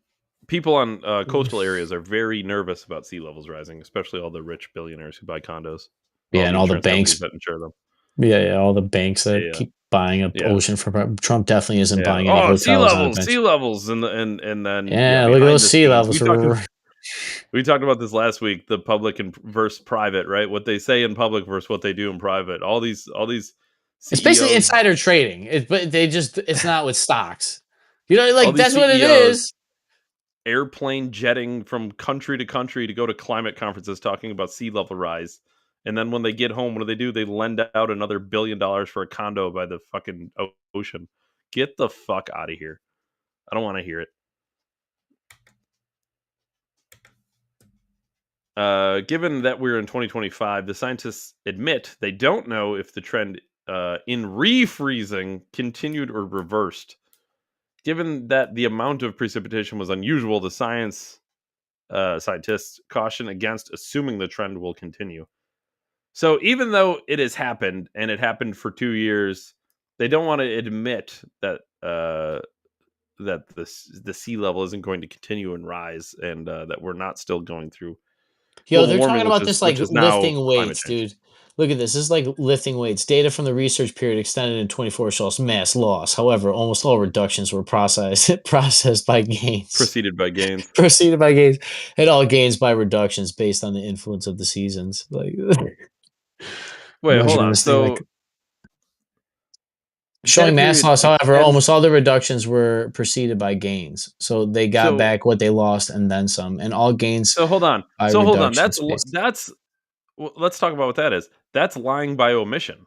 people on coastal areas are very nervous about sea levels rising, especially all the rich billionaires who buy condos. Yeah, and all the banks that insure them. Yeah, all the banks that keep buying up ocean for Trump definitely isn't buying any hotels. Sea levels, and then look at those sea levels. We talked about this last week. The public versus private, right? What they say in public versus what they do in private. All these. CEOs, it's basically insider trading. But it's not with stocks. You know, like that's what it is. Airplane jetting from country to country to go to climate conferences talking about sea level rise. And then when they get home, what do? They lend out another $1 billion for a condo by the fucking ocean. Get the fuck out of here. I don't want to hear it. Given that we're in 2025, the scientists admit they don't know if the trend in refreezing continued or reversed. Given that the amount of precipitation was unusual, the scientists caution against assuming the trend will continue. So even though it has happened, and it happened for 2 years, they don't want to admit that that the sea level isn't going to continue and rise, and that we're not still going through. Yo, they're talking about this like lifting weights, dude. Look at this. This is like lifting weights. Data from the research period extended in 24 shows mass loss. However, almost all reductions were processed by gains. Preceded by gains. Preceded by gains. And all gains by reductions based on the influence of the seasons. Like, wait, hold on. So showing mass loss, however, almost all the reductions were preceded by gains. So they got back what they lost and then some. And all gains. So hold on. That's let's talk about what that is. That's lying by omission.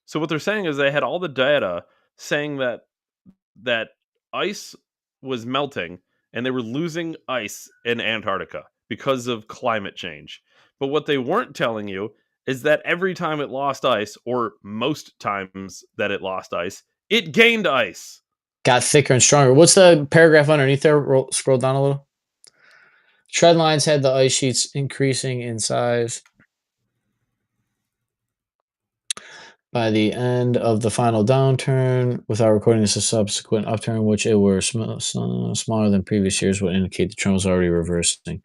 So what they're saying is they had all the data saying that ice was melting and they were losing ice in Antarctica because of climate change. But what they weren't telling you is that every time it lost ice, or most times that it lost ice, it gained ice. Got thicker and stronger. What's the paragraph underneath there? Scroll down a little. Trend lines had the ice sheets increasing in size. By the end of the final downturn, without recording this, a subsequent upturn, which it were smaller than previous years, would indicate the trend was already reversing.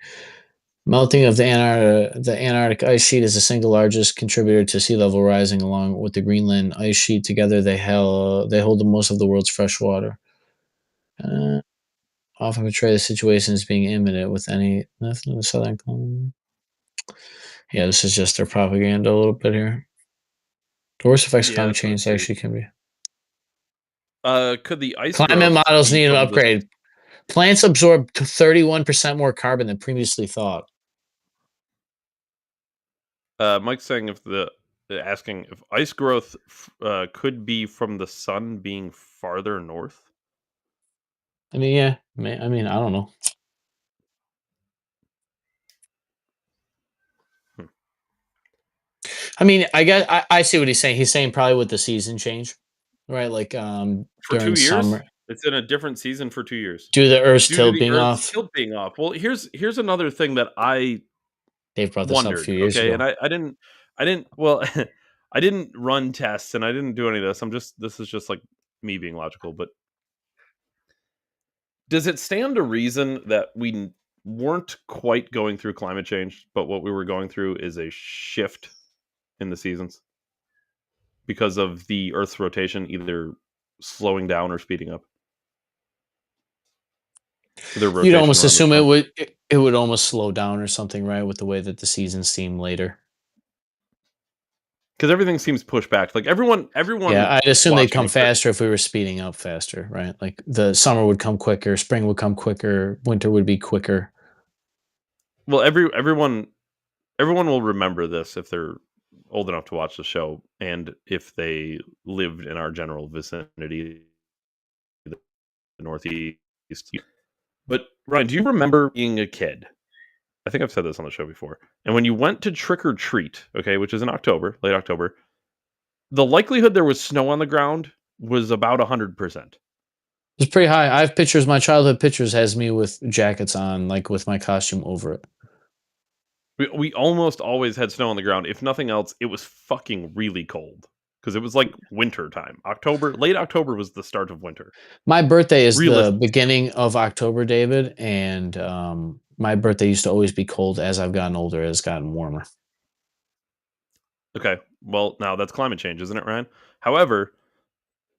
Melting of the Antarctic ice sheet is the single largest contributor to sea level rising, along with the Greenland ice sheet. Together, they hold the most of the world's fresh water. Often portray the situation as being imminent with nothing in the southern. Yeah, this is just their propaganda a little bit here. The worst effects of Yeah, climate that's what it change seems. actually can be. Could the ice Climate growth models be need an from the upgrade. Plants absorb 31% more carbon than previously thought. Mike's saying asking if ice growth could be from the sun being farther north? I mean, yeah. I mean, I don't know. Hmm. I mean, I guess I see what he's saying. He's saying probably with the season change, right? Like For during 2 years? summer, It's in a different season for 2 years. due to the Earth's Due to tilt the being Earth's off. tilt being off. Well, here's another thing that I Dave brought this up a wondered, few years okay, and ago. I didn't well, I didn't run tests and I didn't do any of this. This is just like me being logical, but does it stand to reason that weren't quite going through climate change, but what we were going through is a shift in the seasons because of the Earth's rotation either slowing down or speeding up? Their You'd rotation almost around the assume sun. it would almost slow down or something, right? With the way that the seasons seem later. Because everything seems pushed back. Like everyone Yeah, I'd assume they'd watching come if they're faster if we were speeding up faster, right? Like the summer would come quicker, spring would come quicker, winter would be quicker. well, everyone will remember this if they're old enough to watch the show, and if they lived in our general vicinity, the Northeast. But Ryan, do you remember being a kid? I think I've said this on the show before. And when you went to trick or treat, okay, which is in October, late October, the likelihood there was snow on the ground was about 100%. It's pretty high. I have pictures. My childhood pictures has me with jackets on, like with my costume over it. We almost always had snow on the ground. If nothing else, it was fucking really cold because it was like winter time. Late October was the start of winter. My birthday is the Realistically. beginning of October, David, and my birthday used to always be cold. As I've gotten older, it's gotten warmer. Okay. Well, now that's climate change, isn't it, Ryan? However,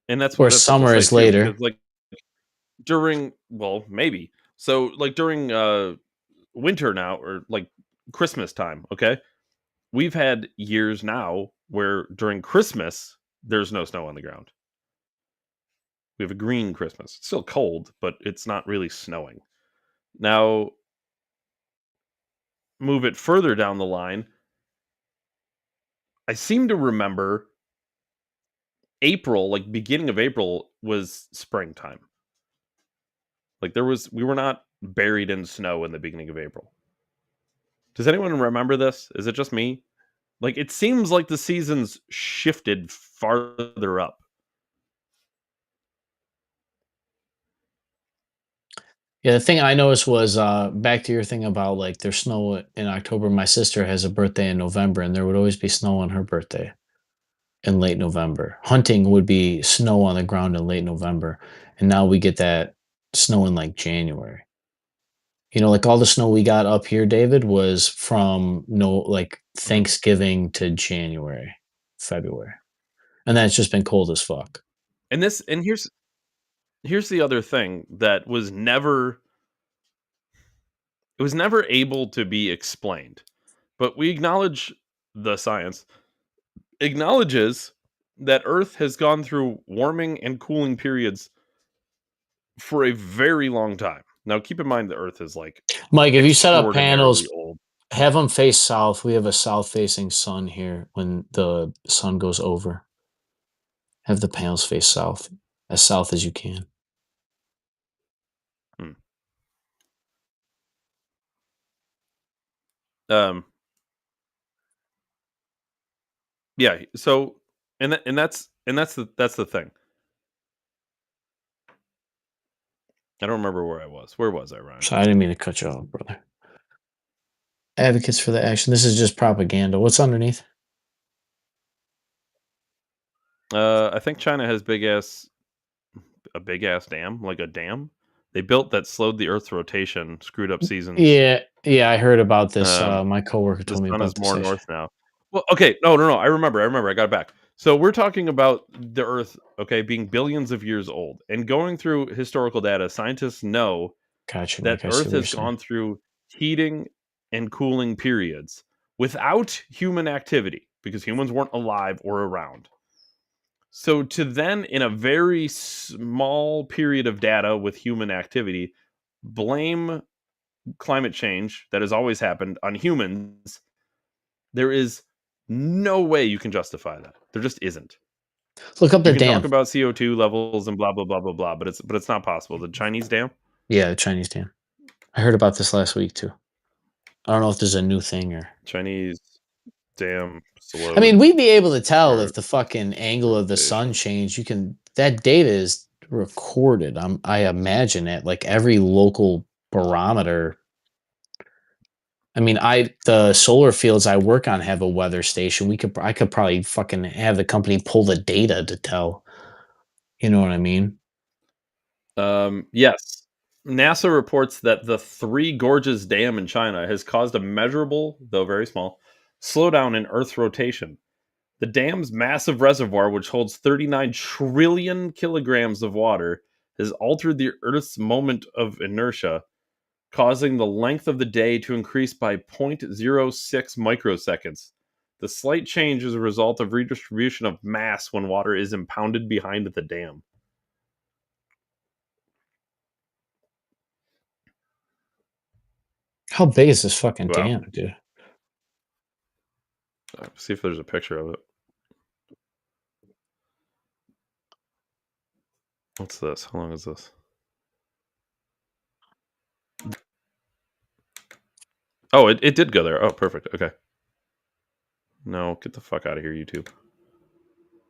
and that's Or what they'll summer say is too, because later. like maybe. So like during winter now or like Christmas time, okay? We've had years now where during Christmas there's no snow on the ground. We have a green Christmas. It's still cold, but it's not really snowing. Now, move it further down the line. I seem to remember April, like beginning of April was springtime. Like we were not buried in snow in the beginning of April. Does anyone remember this? Is it just me? Like it seems like the seasons shifted farther up. Yeah, the thing I noticed was back to your thing about like there's snow in October. My sister has a birthday in November, and there would always be snow on her birthday in late November. Hunting would be snow on the ground in late November, and now we get that snow in like January. Like all the snow we got up here, David, was from like Mhm. Thanksgiving to January, February. And then it's just been cold as fuck. And here's the other thing that was never able to be explained. But we acknowledge the science acknowledges that Earth has gone through warming and cooling periods for a very long time. Now, keep in mind the Earth is like Mike, if you set up extraordinarily panels, old. have them face south. We have a south facing sun here when the sun goes over. Have the panels face south as you can. Hmm. Um. Yeah. So, that's the thing. I don't remember where I was. Where was I, Ryan? So I didn't mean to cut you off, brother. Advocates for the action. This is just propaganda. What's underneath? I think China has a big ass dam, like a dam they built that slowed the Earth's rotation, screwed up seasons. Yeah, I heard about this. Um, My coworker the told me sun is about this more actually. north now. Well, okay, no. I remember. I got it back. So we're talking about the Earth, okay, being billions of years old, and going through historical data. Scientists know Gotcha, that Mike. I see Earth what you're has saying. gone through heating and cooling periods without human activity, because humans weren't alive or around. So to then, in a very small period of data with human activity, blame climate change that has always happened on humans, there is no way you can justify that. There just isn't. Look up the You can dam. talk about CO2 levels and blah blah blah blah blah, but it's not possible. The Chinese dam. Yeah, the Chinese dam. I heard about this last week too. I don't know if there's a new thing or. Chinese dam slow. I mean, we'd be able to tell if the fucking angle of the sun changed. You can. That data is recorded. I imagine at like every local barometer. I mean, the solar fields I work on have a weather station. I could probably fucking have the company pull the data to tell. You know what I mean? Yes. NASA reports that the Three Gorges Dam in China has caused a measurable, though very small, slowdown in Earth's rotation. The dam's massive reservoir, which holds 39 trillion kilograms of water, has altered the Earth's moment of inertia, causing the length of the day to increase by 0.06 microseconds. The slight change is a result of redistribution of mass when water is impounded behind the dam. How big is this fucking Wow. dam, dude? See if there's a picture of it. What's this? How long is this? Oh, it did go there. Oh, perfect. Okay. No, get the fuck out of here, YouTube.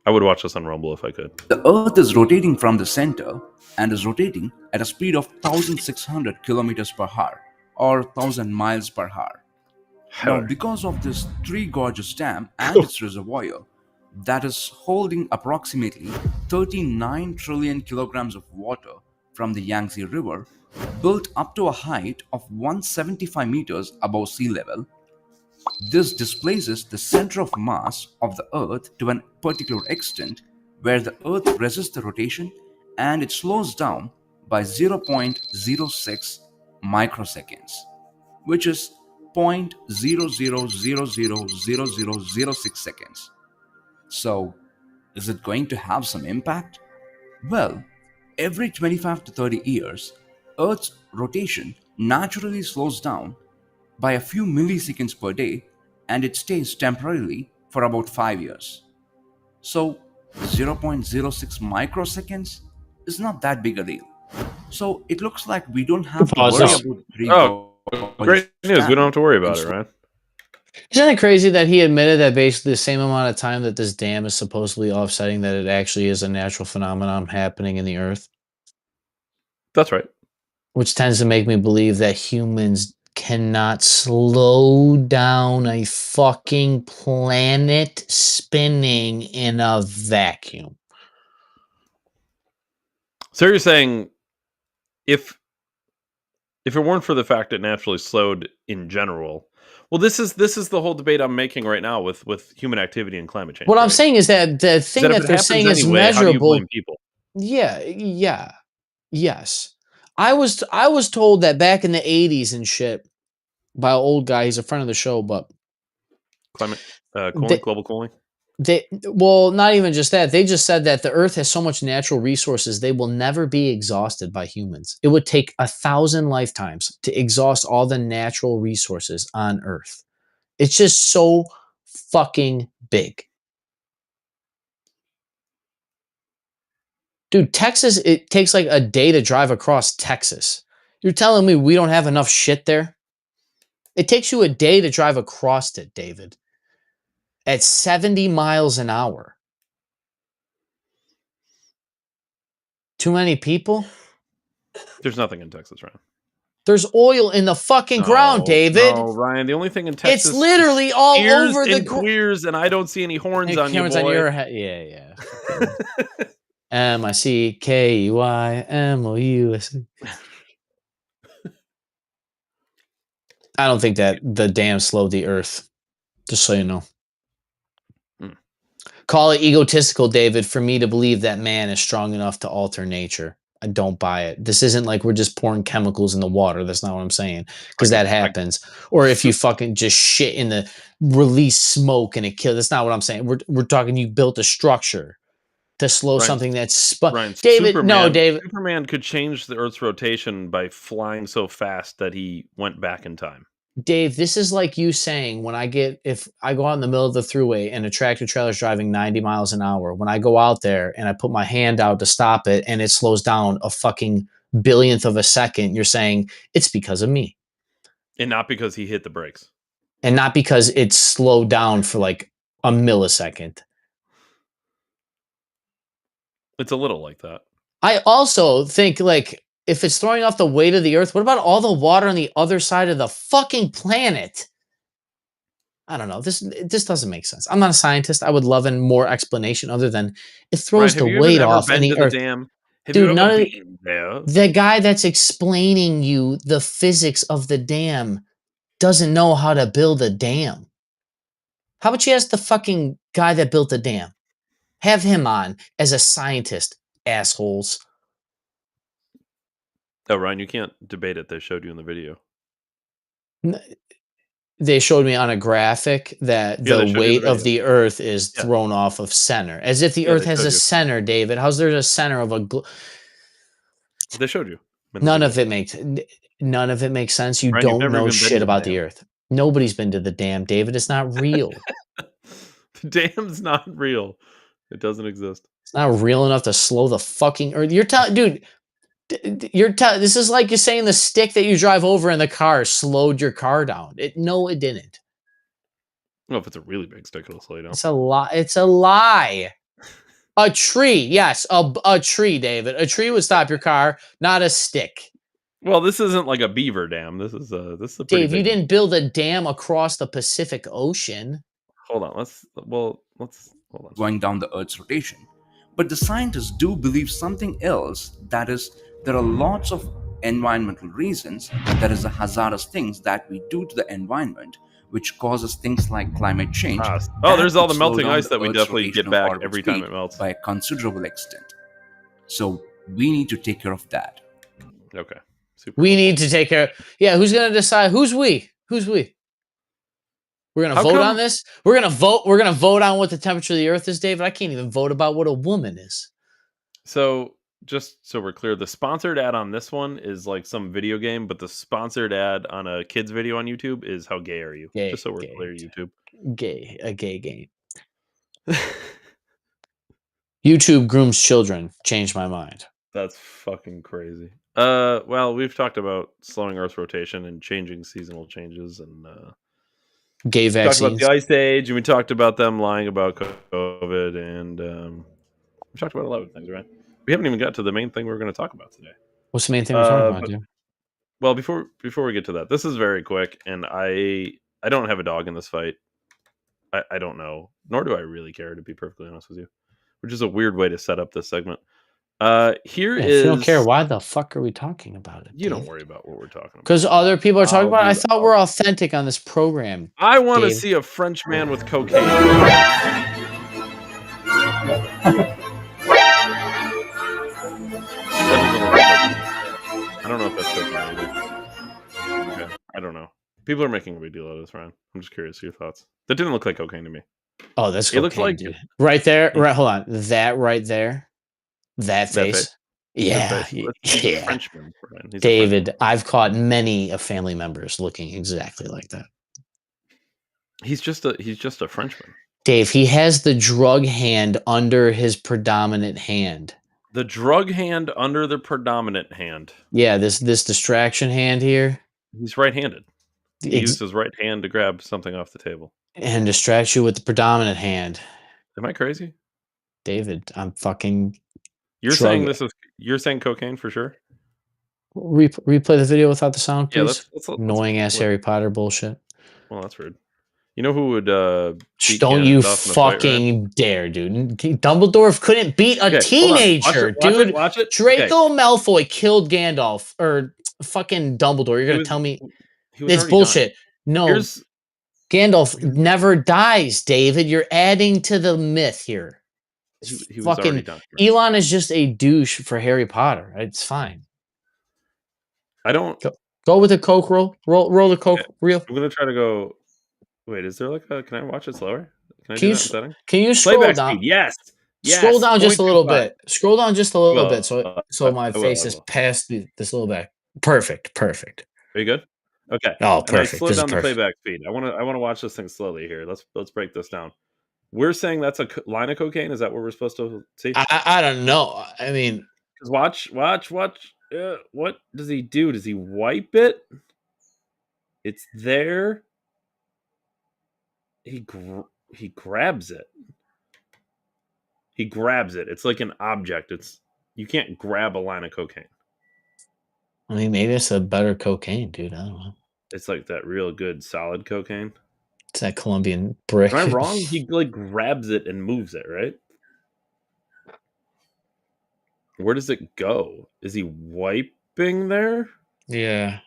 I would watch this on Rumble if I could. The Earth is rotating from the center and is rotating at a speed of 1,600 kilometers per hour or 1,000 miles per hour. Now, because of this Three Gorges Dam and its reservoir that is holding approximately 39 trillion kilograms of water from the Yangtze River, built up to a height of 175 meters above sea level, this displaces the center of mass of the Earth to a particular extent where the Earth resists the rotation and it slows down by 0.06 microseconds, which is 0.00000006 seconds. So, is it going to have some impact? Well, every 25 to 30 years, Earth's rotation naturally slows down by a few milliseconds per day, and it stays temporarily for about 5 years. So 0.06 microseconds is not that big a deal. So it looks like we don't have to Pause worry this. about Three Great news. We don't have to worry about it, right? Isn't it crazy that he admitted that basically the same amount of time that this dam is supposedly offsetting that it actually is a natural phenomenon happening in the Earth? That's right. Which tends to make me believe that humans cannot slow down a fucking planet spinning in a vacuum. So you're saying if it weren't for the fact it naturally slowed in general, well, this is the whole debate I'm making right now with human activity and climate change. What I'm right? saying is that the thing Is that if it they're happens saying is anyway, how do you measurable. blame people? Yeah, yes. I was told that back in the 80s and shit by an old guy. He's a friend of the show, but Climate cooling, global cooling. Well, not even just that. They just said that the Earth has so much natural resources, they will never be exhausted by humans. It would take 1,000 lifetimes to exhaust all the natural resources on Earth. It's just so fucking big. Dude, Texas, it takes like a day to drive across Texas. You're telling me we don't have enough shit there? It takes you a day to drive across it, David. At 70 miles an hour. Too many people? There's nothing in Texas, Ryan. There's oil in the fucking ground, David. No, Ryan. The only thing in Texas It's literally all ears over the and queers, and I don't see any horns on you, Cameron's boy. on your head. Yeah. MICKEYMOUS. I don't think that the dam slowed the Earth. Just so you know. Call it egotistical, David, for me to believe that man is strong enough to alter nature. I don't buy it. This isn't like we're just pouring chemicals in the water. That's not what I'm saying, because that happens. Or if you fucking just shit in the release smoke and it kills. That's not what I'm saying. We're talking. You built a structure to slow Ryan, something that's Ryan, David. No, David. Superman could change the Earth's rotation by flying so fast that he went back in time. Dave, this is like you saying if I go out in the middle of the thruway and a tractor trailer is driving 90 miles an hour, when I go out there and I put my hand out to stop it and it slows down a fucking billionth of a second, you're saying it's because of me. And not because he hit the brakes. And not because it's slowed down for like a millisecond. It's a little like that. I also think, like, if it's throwing off the weight of the Earth, what about all the water on the other side of the fucking planet? I don't know. This doesn't make sense. I'm not a scientist. I would love a more explanation other than it throws Ryan, the weight off in the Earth. Dude, none of the guy that's explaining you the physics of the dam doesn't know how to build a dam. How about you ask the fucking guy that built the dam? Have him on as a scientist, assholes. Oh, Ryan, you can't debate it. They showed you in the video. They showed me on a graphic that the weight of the Earth is thrown off of center. As if the Earth has a center, David. How's there a center of a... They showed you. None of it makes sense. You don't know shit about the Earth. Nobody's been to the dam, David. It's not real. The dam's not real. It doesn't exist. It's not real enough to slow the fucking Earth. You're telling... Dude... this is like you're saying the stick that you drive over in the car slowed your car down. No, it didn't. Well, if it's a really big stick, it'll slow you down. It's a lie. It's a lie. A tree, yes, a tree, David. A tree would stop your car, not a stick. Well, this isn't like a beaver dam. This is a Dave, you didn't build a dam across the Pacific Ocean. Hold on. Let's hold on. Going down the Earth's rotation. But the scientists do believe something else, that is, there are lots of environmental reasons, there is a hazardous things that we do to the environment, which causes things like climate change. There's all the melting ice that we definitely get back every time it melts. By a considerable extent. So we need to take care of that. Okay. We need to take care of... Yeah, who's going to decide? Who's we? Who's we? We're going to vote on this? We're going to vote on what the temperature of the Earth is, David? I can't even vote about what a woman is. So... just so we're clear, the sponsored ad on this one is like some video game, but the sponsored ad on a kid's video on YouTube is How Gay Are You? Gay, just so we're clear, YouTube. A gay game. YouTube grooms children. Changed my mind. That's fucking crazy. Well, we've talked about slowing Earth's rotation and changing seasonal changes and gay vaccines. We talked about the Ice Age, and we talked about them lying about COVID, and we talked about a lot of things, right? We haven't even got to the main thing we're going to talk about today. What's the main thing we're talking about, dude? Well, before we get to that, this is very quick, and I don't have a dog in this fight. I don't know, nor do I really care, to be perfectly honest with you, which is a weird way to set up this segment. If you don't care, why the fuck are we talking about it? You don't worry about what we're talking about. Because other people are talking about it. I thought we're authentic on this program. I want to see a French man with cocaine. I don't know if that's cocaine either. Okay. I don't know. People are making a big deal out of this, Ryan. I'm just curious your thoughts. That didn't look like cocaine to me. Oh, that's cocaine, it looks like dude. Right there. Right, hold on. That right there. That face. Yeah. Yeah. Frenchman, David, I've caught many family members looking exactly like that. He's just a Frenchman. Dave, he has the drug hand under his predominant hand. The drug hand under the predominant hand. Yeah, this distraction hand here. He's right-handed. He used his right hand to grab something off the table. And distracts you with the predominant hand. Am I crazy? David, I'm fucking... You're saying cocaine for sure? Replay the video without the sound, please. Yeah, let's annoying-ass Harry Potter bullshit. Well, that's rude. You know who would don't you fucking dare, dude. Dumbledore couldn't beat a teenager, dude. Watch it. Draco Malfoy killed Gandalf or fucking Dumbledore. You're going to tell me it's bullshit. No. Gandalf never dies, David. You're adding to the myth here. He was already Fucking done. Elon is just a douche for Harry Potter. It's fine. I don't. Go with the Coke roll the Coke reel. I'm gonna try to go. Wait, is there like a? Can I watch it slower? Can I Can do you that in settings? can you scroll Playback down? speed. Yes. Scroll Yes. down just a little 0.25. bit. Scroll down just a little bit, Well, so my I will, face I is will. past this little back. Perfect. Are you good? Okay. Oh, And I perfect. slowed This is down the perfect. playback speed. I want to watch this thing slowly here. Let's break this down. We're saying that's a line of cocaine. Is that what we're supposed to see? I don't know. I mean, Because watch. What does he do? Does he wipe it? It's there. He grabs it. He grabs it. It's like an object. You can't grab a line of cocaine. I mean, maybe it's a better cocaine, dude. I don't know. It's like that real good solid cocaine. It's that Colombian brick. Am I wrong? He like grabs it and moves it, right? Where does it go? Is he wiping there? Yeah.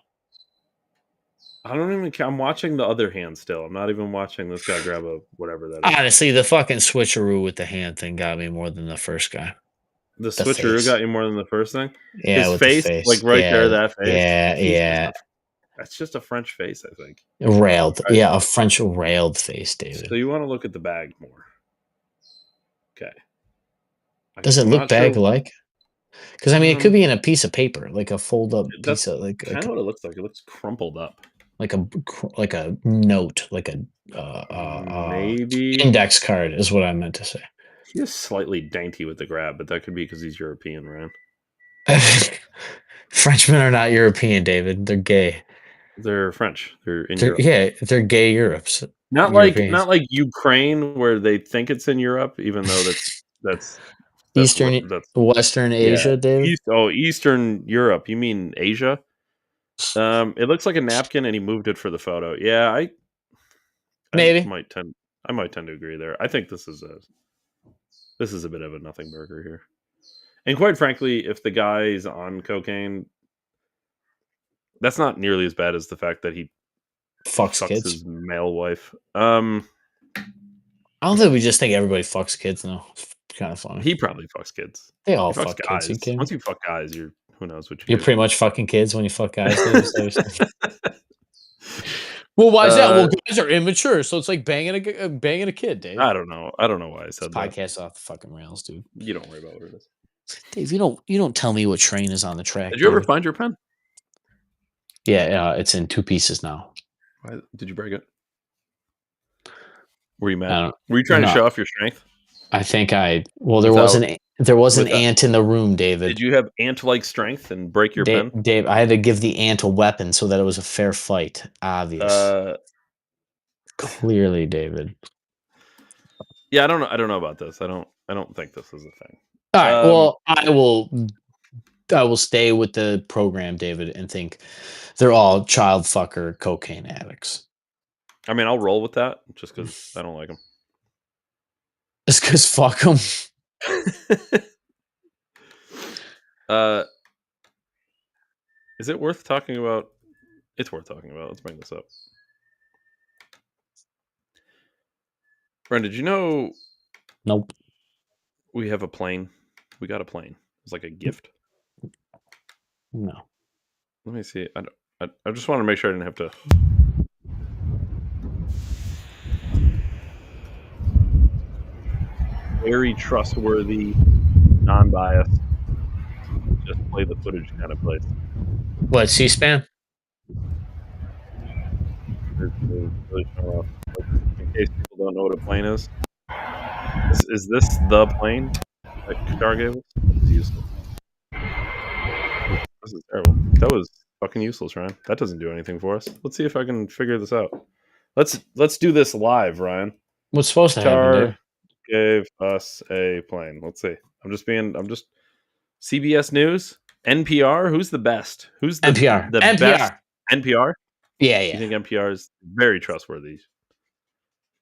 I don't even care. I'm watching the other hand still. I'm not even watching this guy grab a whatever that is. Honestly, the fucking switcheroo with the hand thing got me more than the first guy. The switcheroo face. got you more than the first thing? Yeah, His with face, the face. like right yeah, there, that face. Yeah. That's just a French face, I think. Railed. Right. Yeah, a French railed face, David. So you want to look at the bag more. Okay. Does it I'm look not bag sure. like? Because I mean, it could be in a piece of paper, like a fold up piece of like kind of what it looks like. It looks crumpled up, like a note, like a maybe index card is what I meant to say. He is slightly dainty with the grab, but that could be because he's European, right? Frenchmen are not European, David. They're gay. They're French. They're in Europe. Yeah, they're gay Europes. Not like Ukraine, where they think it's in Europe, even though that's Eastern, Western Asia, David. Eastern Europe. You mean Asia? It looks like a napkin, and he moved it for the photo. Yeah, I might tend to agree there. I think this is a bit of a nothing burger here. And quite frankly, if the guy's on cocaine, that's not nearly as bad as the fact that he fucks kids. His male wife. I don't think we just think everybody fucks kids. No, it's kind of funny. He probably fucks kids. They all fuck guys. kids. Once you fuck guys, who knows what you're do. pretty much fucking kids when you fuck guys. Well, why is that? Well, guys are immature, so it's like banging a kid, Dave. I don't know why I said that. Podcast off the fucking rails, dude. You don't worry about what it is, Dave. You don't tell me what train is on the track. Did you ever find your pen? Yeah, it's in 2 pieces now. Why did you break it? Were you mad? Were you trying to show off your strength? I think there was an ant in the room, David. Did you have ant-like strength and break your pen? Dave, I had to give the ant a weapon so that it was a fair fight. Obvious. Clearly, David. Yeah, I don't know about this. I don't think this is a thing. All right. Well, I will stay with the program, David, and think they're all child fucker cocaine addicts. I mean, I'll roll with that just because I don't like them. Just because fuck them. Is it worth talking about? It's worth talking about. Let's bring this up. Friend, did you know? Nope. We have a plane. We got a plane. It's like a gift. No. Let me see. I just want to make sure I didn't have to. Very trustworthy, non-biased. Just play the footage kind of place. What, C-SPAN? Really in case people don't know what a plane is. Is this the plane that Qatar gave us? It's useless. This is terrible. That was fucking useless, Ryan. That doesn't do anything for us. Let's see if I can figure this out. Let's do this live, Ryan. What's supposed to happen, dude? Gave us a plane. Let's see. I'm just CBS News, NPR. Who's the best? Who's the NPR? The NPR. Best? NPR. Yeah. You think NPR is very trustworthy?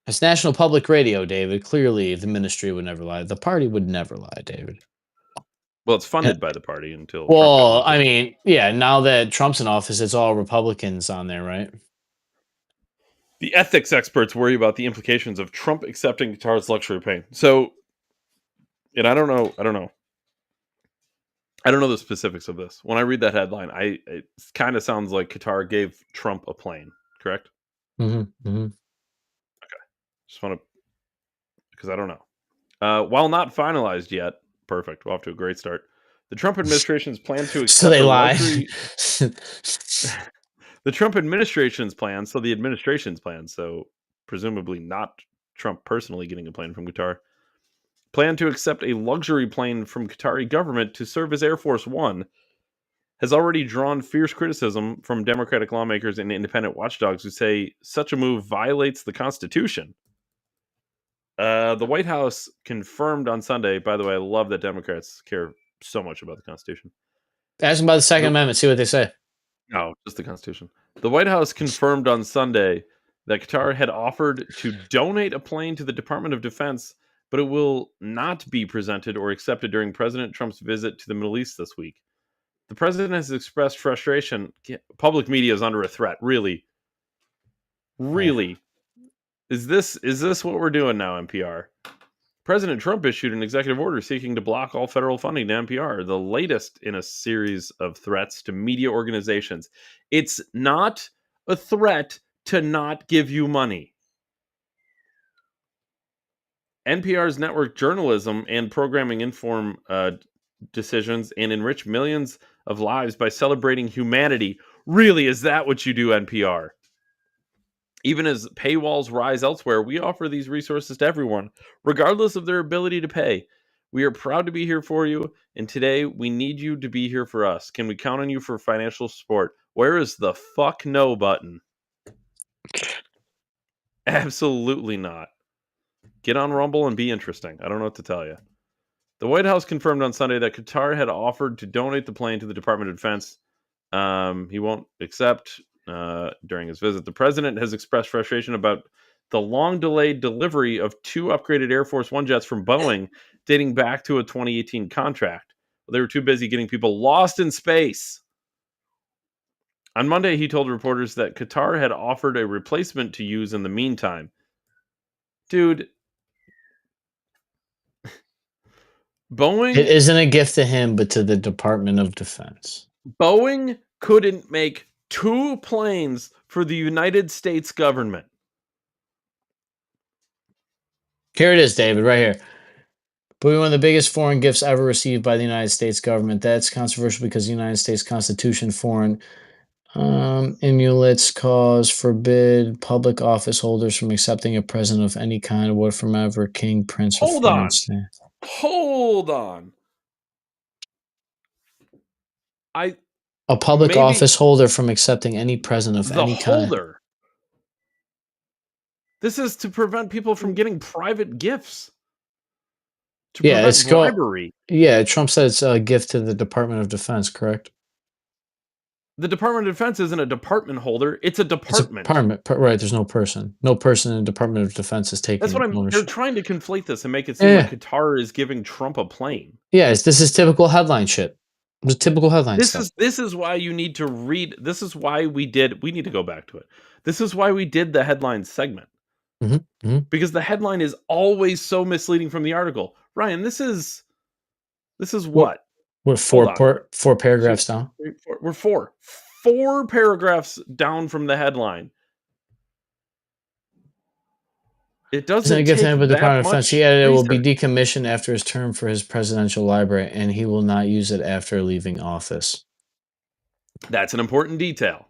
It's National Public Radio, David. Clearly, the ministry would never lie. The party would never lie, David. Well, it's funded by the party until. Well, I mean, yeah. Now that Trump's in office, it's all Republicans on there, right? The ethics experts worry about the implications of Trump accepting Qatar's luxury plane. So, And I don't know the specifics of this. When I read that headline, it kind of sounds like Qatar gave Trump a plane, correct? Just want to, because I don't know. While not finalized yet, perfect. We're off to a great start. The Trump administration's plan to accept So they lie. luxury. The Trump administration's plan, so the administration's plan, so presumably not Trump personally getting a plane from Qatar, plan to accept a luxury plane from Qatari government to serve as Air Force One has already drawn fierce criticism from Democratic lawmakers and independent watchdogs who say such a move violates the Constitution. The White House confirmed on Sunday, by the way, I love that Democrats care so much about the Constitution. Ask them about the Second Amendment, see what they say. No, just the Constitution. The White House confirmed on Sunday that Qatar had offered to donate a plane to the Department of Defense, but it will not be presented or accepted during President Trump's visit to the Middle East this week. The president has expressed frustration. Public media is under a threat. Really? Really? Is this what we're doing now, NPR? President Trump issued an executive order seeking to block all federal funding to NPR, the latest in a series of threats to media organizations. It's not a threat to not give you money. NPR's network journalism and programming inform decisions and enrich millions of lives by celebrating humanity. Really, is that what you do, NPR? Even as paywalls rise elsewhere, we offer these resources to everyone, regardless of their ability to pay. We are proud to be here for you, and today we need you to be here for us. Can we count on you for financial support? Where is the fuck no button? Absolutely not. Get on Rumble and be interesting. I don't know what to tell you. The White House confirmed on Sunday that Qatar had offered to donate the plane to the Department of Defense. He won't accept during his visit. The president has expressed frustration about the long-delayed delivery of 2 upgraded Air Force One jets from Boeing, dating back to a 2018 contract. They were too busy getting people lost in space. On Monday, he told reporters that Qatar had offered a replacement to use in the meantime. Dude, Boeing... It isn't a gift to him, but to the Department of Defense. Boeing couldn't make 2 planes for the United States government. Here it is, David, right here. But one of the biggest foreign gifts ever received by the United States government. That's controversial because the United States Constitution foreign emulates cause forbid public office holders from accepting a present of any kind, whatever, king, prince, or foreign state. Hold on. A public office holder from accepting any present of any kind. The holder. This is to prevent people from getting private gifts. To prevent bribery. Trump said it's a gift to the Department of Defense, correct? The Department of Defense isn't a department holder. It's a department. It's a department, right. There's no person. No person in the Department of Defense is taking That's what ownership. They're trying to conflate this and make it seem like Qatar is giving Trump a plane. Yes, this is typical headline shit. It's typical headline stuff. This is why you need to read. This is why we need to go back to it. This is why we did the headline segment. Because the headline is always so misleading from the article. Ryan, this is what? We're four paragraphs down. We're four paragraphs down from the headline. It doesn't take that much. Department of Defense. He added it will be decommissioned after his term for his presidential library, and he will not use it after leaving office. That's an important detail.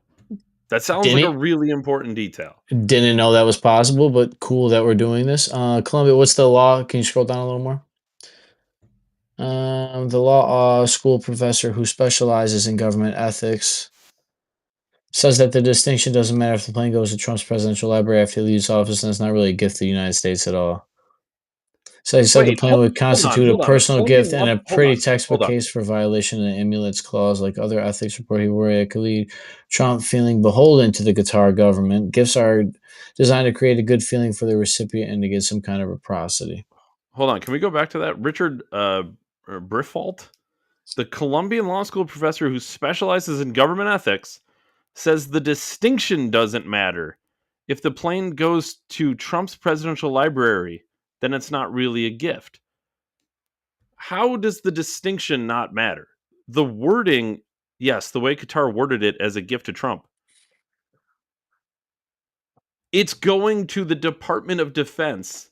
That sounds like a really important detail. Didn't know that was possible, but cool that we're doing this. Columbia, what's the law? Can you scroll down a little more? The law school professor who specializes in government ethics says that the distinction doesn't matter if the plane goes to Trump's presidential library after he leaves office, and it's not really a gift to the United States at all. So he said the plane would constitute a personal gift and a pretty textbook case for violation of the emulates clause. Like other ethics report, he worried it could lead Trump feeling beholden to the Qatar government. Gifts are designed to create a good feeling for the recipient and to get some kind of reciprocity. Hold on, can we go back to that? Richard Briffault, the Columbian Law School professor who specializes in government ethics, says the distinction doesn't matter. If the plane goes to Trump's presidential library, then it's not really a gift. how does the distinction not matter? The wording, yes, the way Qatar worded it as a gift to Trump. It's going to the Department of Defense.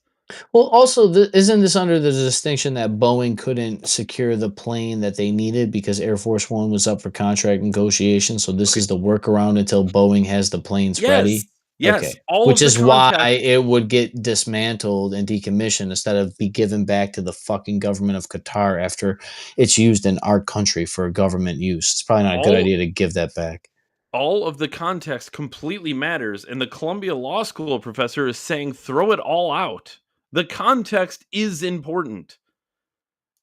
Well, also, isn't this under the distinction that Boeing couldn't secure the plane that they needed because Air Force One was up for contract negotiation? So this is the workaround until Boeing has the planes ready. Yes, Okay, all which of is the why context. it would get dismantled and decommissioned instead of be given back to the fucking government of Qatar after it's used in our country for government use. It's probably not a good idea to give that back. All of the context completely matters, and the Columbia Law School professor is saying throw it all out. The context is important.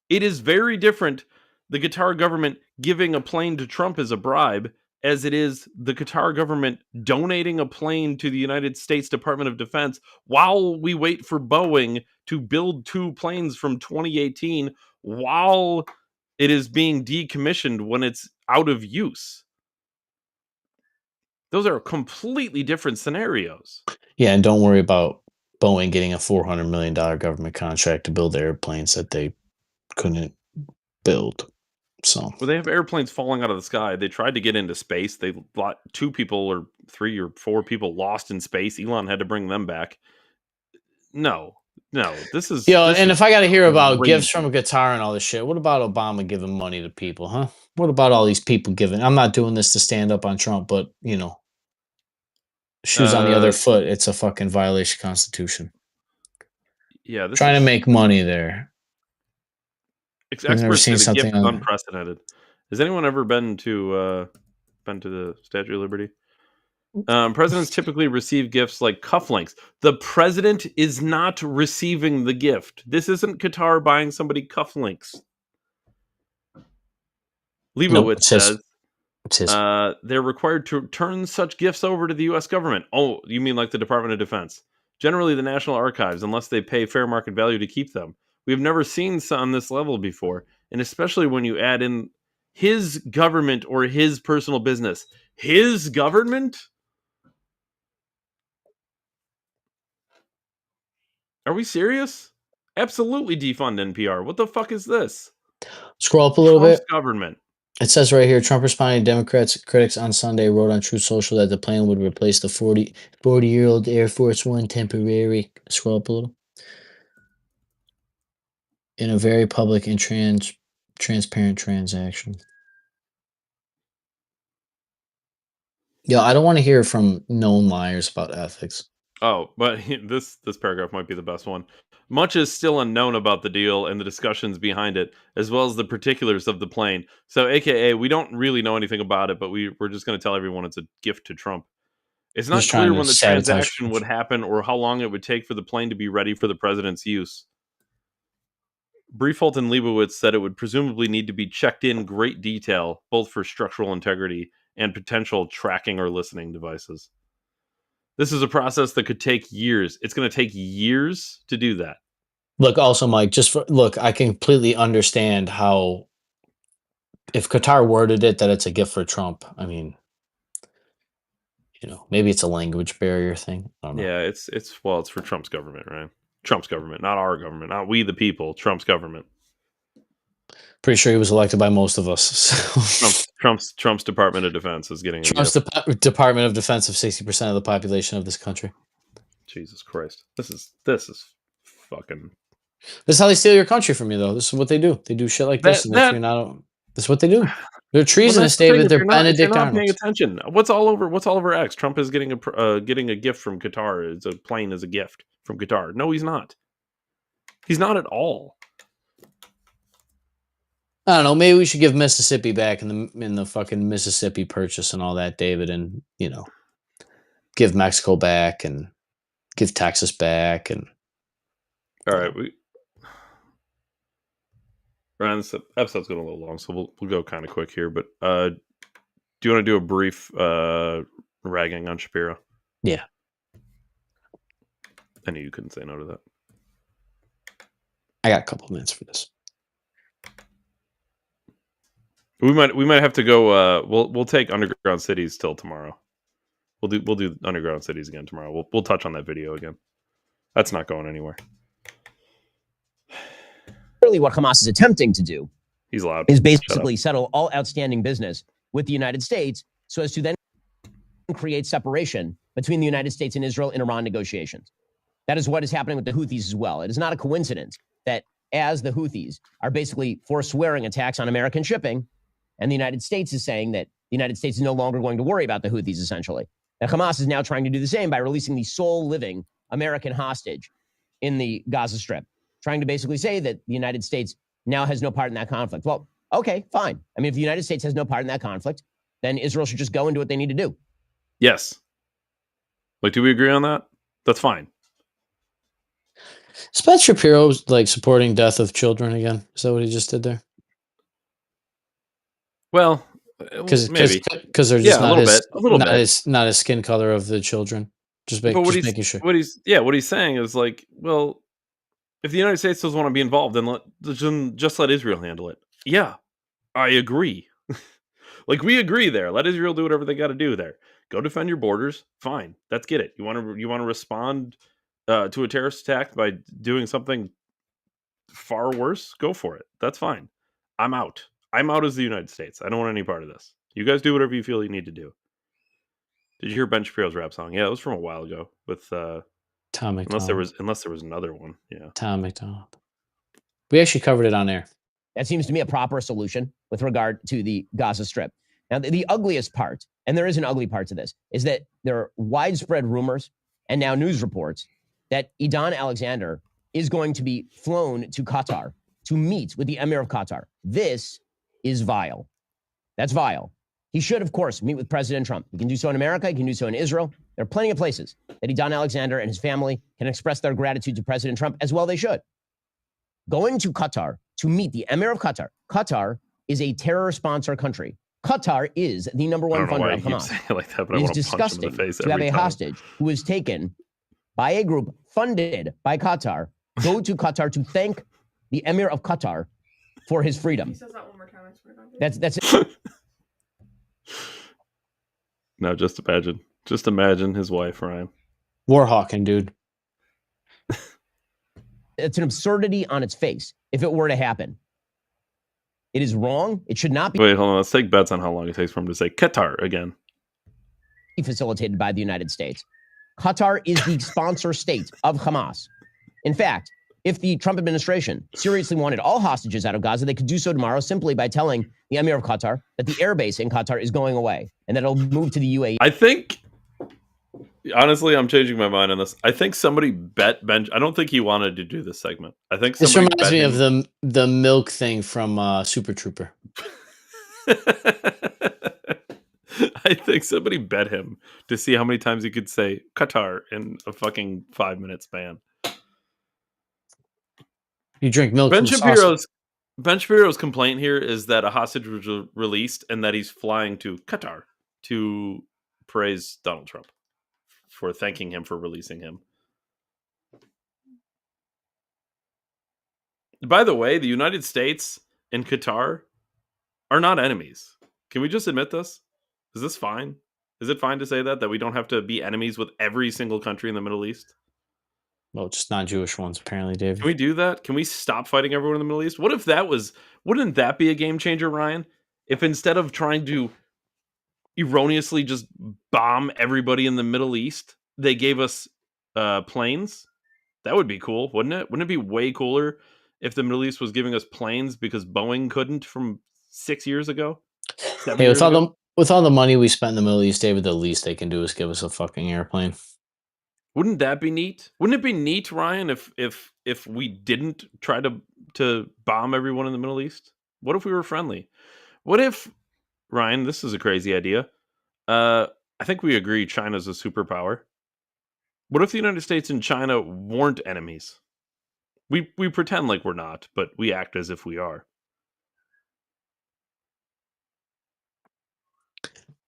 It is very different, the Qatar government giving a plane to Trump as a bribe, as it is the Qatar government donating a plane to the United States Department of Defense while we wait for Boeing to build 2 planes from 2018 while it is being decommissioned when it's out of use. Those are completely different scenarios. Yeah, and don't worry about Boeing getting a $400 million government contract to build airplanes that they couldn't build. So Well, they have airplanes falling out of the sky. They tried to get into space. They got 2 people or 3 or 4 people lost in space. Elon had to bring them back. No, this is and if I got to hear about crazy. gifts from Qatar and all this shit, what about Obama giving money to people, huh? What about all these people giving? I'm not doing this to stand up on Trump, but shoes on the other foot. It's a fucking violation of Constitution. Yeah, this Trying is to make money there. experts say the gift is unprecedented. Has anyone ever been to the Statue of Liberty? Presidents typically receive gifts like cufflinks. The president is not receiving the gift. This isn't Qatar buying somebody cufflinks. Leibowitz says they're required to turn such gifts over to the U.S. government. Oh, you mean like the Department of Defense? Generally, the National Archives, unless they pay fair market value to keep them. We've never seen on this level before, and especially when you add in his government or his personal business. His government? Are we serious? Absolutely defund NPR. What the fuck is this? Scroll up a little Trump's bit. Government. It says right here, Trump responding to Democrats critics on Sunday wrote on Truth Social that the plane would replace the 40-year-old Air Force One temporary. Scroll up a little. In a very public and transparent transaction. Yeah, I don't want to hear from known liars about ethics. Oh, but this paragraph might be the best one. Much is still unknown about the deal and the discussions behind it, as well as the particulars of the plane. So, AKA, we don't really know anything about it, but we're just going to tell everyone it's a gift to Trump. It's not clear when the transaction would happen or how long it would take for the plane to be ready for the president's use. Briefholt and Leibowitz said it would presumably need to be checked in great detail, both for structural integrity and potential tracking or listening devices. This is a process that could take years. It's going to take years to do that. Look, also, Mike, I completely understand how, if Qatar worded it that it's a gift for Trump, I mean, maybe it's a language barrier thing. I don't know. Yeah, it's for Trump's government, right? Trump's government, not our government, not we the people. Trump's government. Pretty sure he was elected by most of us. So. Trump's Department of Defense is getting Trump's Department of Defense of 60% of the population of this country. Jesus Christ, this is fucking. This is how they steal your country from you, though. This is what they do. They do shit like this, and if you're not, this is what they do. They're treasonous, David. They're Benedict Arnold. Paying attention. What's all over X? Trump is getting a gift from Qatar. It's a plane as a gift from Qatar. No, he's not. He's not at all. I don't know. Maybe we should give Mississippi back in the fucking Mississippi Purchase and all that, David, and give Mexico back and give Texas back and. All right, Ryan, this episode's going a little long, so we'll go kind of quick here. But do you want to do a brief ragging on Shapiro? Yeah. I knew you couldn't say no to that. I got a couple minutes for this. We might have to go. We'll take Underground Cities till tomorrow. We'll do Underground Cities again tomorrow. We'll touch on that video again. That's not going anywhere. clearly what Hamas is attempting to do He's loud. is basically settle all outstanding business with the United States so as to then create separation between the United States and Israel in Iran negotiations. That is what is happening with the Houthis as well. It is not a coincidence that as the Houthis are basically forswearing attacks on American shipping, and the United States is saying that the United States is no longer going to worry about the Houthis, essentially. And Hamas is now trying to do the same by releasing the sole living American hostage in the Gaza Strip, trying to basically say that the United States now has no part in that conflict. Well, okay, fine. I mean, if the United States has no part in that conflict, then Israel should just go and do what they need to do. Yes. Like, do we agree on that? That's fine. Is Ben Shapiro like supporting death of children again? Is that what he just did there? Well, Because maybe they're just a little bit. not his skin color of the children. Just making sure. What he's saying is like, well, if the United States doesn't want to be involved, then just let Israel handle it. Yeah, I agree. Like, we agree there. Let Israel do whatever they got to do there. Go defend your borders. Fine, let's get it. You want to respond to a terrorist attack by doing something far worse? Go for it. That's fine. I'm out. I'm out as the United States. I don't want any part of this. You guys do whatever you feel you need to do. Did you hear Ben Shapiro's rap song? Yeah, it was from a while ago with Tom McDonald. Unless there was another one. Yeah. Tom McDonald. We actually covered it on air. That seems to me a proper solution with regard to the Gaza Strip. Now, the ugliest part, and there is an ugly part to this, is that there are widespread rumors and now news reports that Idan Alexander is going to be flown to Qatar to meet with the Emir of Qatar. This is vile. That's vile. He should, of course, meet with President Trump. He can do so in America. He can do so in Israel. There are plenty of places that Idan Alexander and his family can express their gratitude to President Trump, as well they should. Going to Qatar to meet the Emir of Qatar. Qatar is a terror sponsor country. Qatar is the number one funder of Hamas. It is disgusting to have a hostage who is taken by a group funded by Qatar go to Qatar to thank the Emir of Qatar for his freedom. He says that one more time. That's it. No, just imagine his wife, Ryan. Warhawking, dude. It's an absurdity on its face if it were to happen. It is wrong. It should not be. Wait, hold on. Let's take bets on how long it takes for him to say Qatar again. Facilitated by the United States. Qatar is the sponsor state of Hamas. In fact, if the Trump administration seriously wanted all hostages out of Gaza, they could do so tomorrow simply by telling the Emir of Qatar that the airbase in Qatar is going away and that it'll move to the UAE. I think, honestly, I'm changing my mind on this. I think somebody bet Ben. I don't think he wanted to do this segment. I think this reminds me of the milk thing from Super Trooper. I think somebody bet him to see how many times he could say Qatar in a fucking 5-minute span. You drink milk. Ben Shapiro's complaint here is that a hostage was released and that he's flying to Qatar to praise Donald Trump for thanking him for releasing him. By the way, the United States and Qatar are not enemies. Can we just admit this? Is this fine? Is it fine to say that we don't have to be enemies with every single country in the Middle East? Well, just non-Jewish ones, apparently, David. Can we do that? Can we stop fighting everyone in the Middle East? What if wouldn't that be a game changer, Ryan? If instead of trying to erroneously just bomb everybody in the Middle East, they gave us planes? That would be cool, wouldn't it? Wouldn't it be way cooler if the Middle East was giving us planes because Boeing couldn't from 6 years ago? Hey, with all the money we spent in the Middle East, David, the least they can do is give us a fucking airplane. Wouldn't that be neat? Wouldn't it be neat, Ryan, if we didn't try to bomb everyone in the Middle East? What if we were friendly? What if, Ryan, this is a crazy idea. I think we agree China's a superpower. What if the United States and China weren't enemies? We pretend like we're not, but we act as if we are.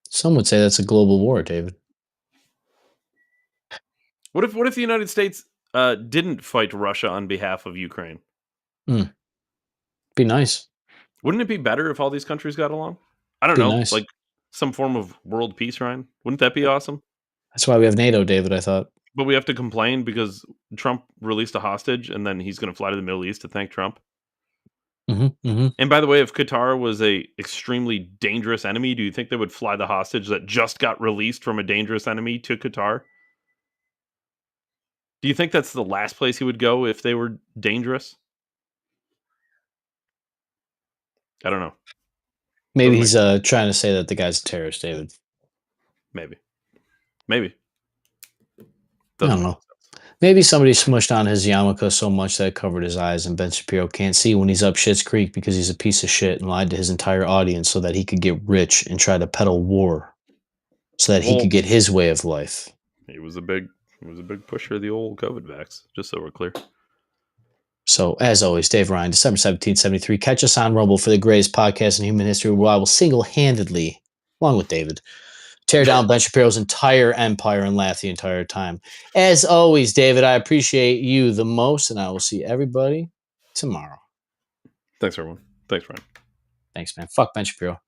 Some would say that's a global war, David. What if the United States didn't fight Russia on behalf of Ukraine? Be nice. Wouldn't it be better if all these countries got along? I don't know, nice. Like some form of world peace, Ryan. Wouldn't that be awesome? That's why we have NATO, David, I thought. But we have to complain because Trump released a hostage and then he's going to fly to the Middle East to thank Trump. And by the way, if Qatar was a extremely dangerous enemy, do you think they would fly the hostage that just got released from a dangerous enemy to Qatar? Do you think that's the last place he would go if they were dangerous? I don't know. Maybe Doesn't he's make trying to say that the guy's a terrorist, David. maybe. I Doesn't don't make know. sense. Maybe somebody smushed on his yarmulke so much that it covered his eyes, and Ben Shapiro can't see when he's up Schitt's Creek because he's a piece of shit and lied to his entire audience so that he could get rich and try to peddle war so that he Well, could get his way of life. He was a big pusher of the old COVID vax, just so we're clear. So, as always, Dave Ryan, December 17th, 73. Catch us on Rumble for the greatest podcast in human history, where I will single-handedly, along with David, tear down Ben Shapiro's entire empire and laugh the entire time. As always, David, I appreciate you the most, and I will see everybody tomorrow. Thanks, everyone. Thanks, Ryan. Thanks, man. Fuck Ben Shapiro.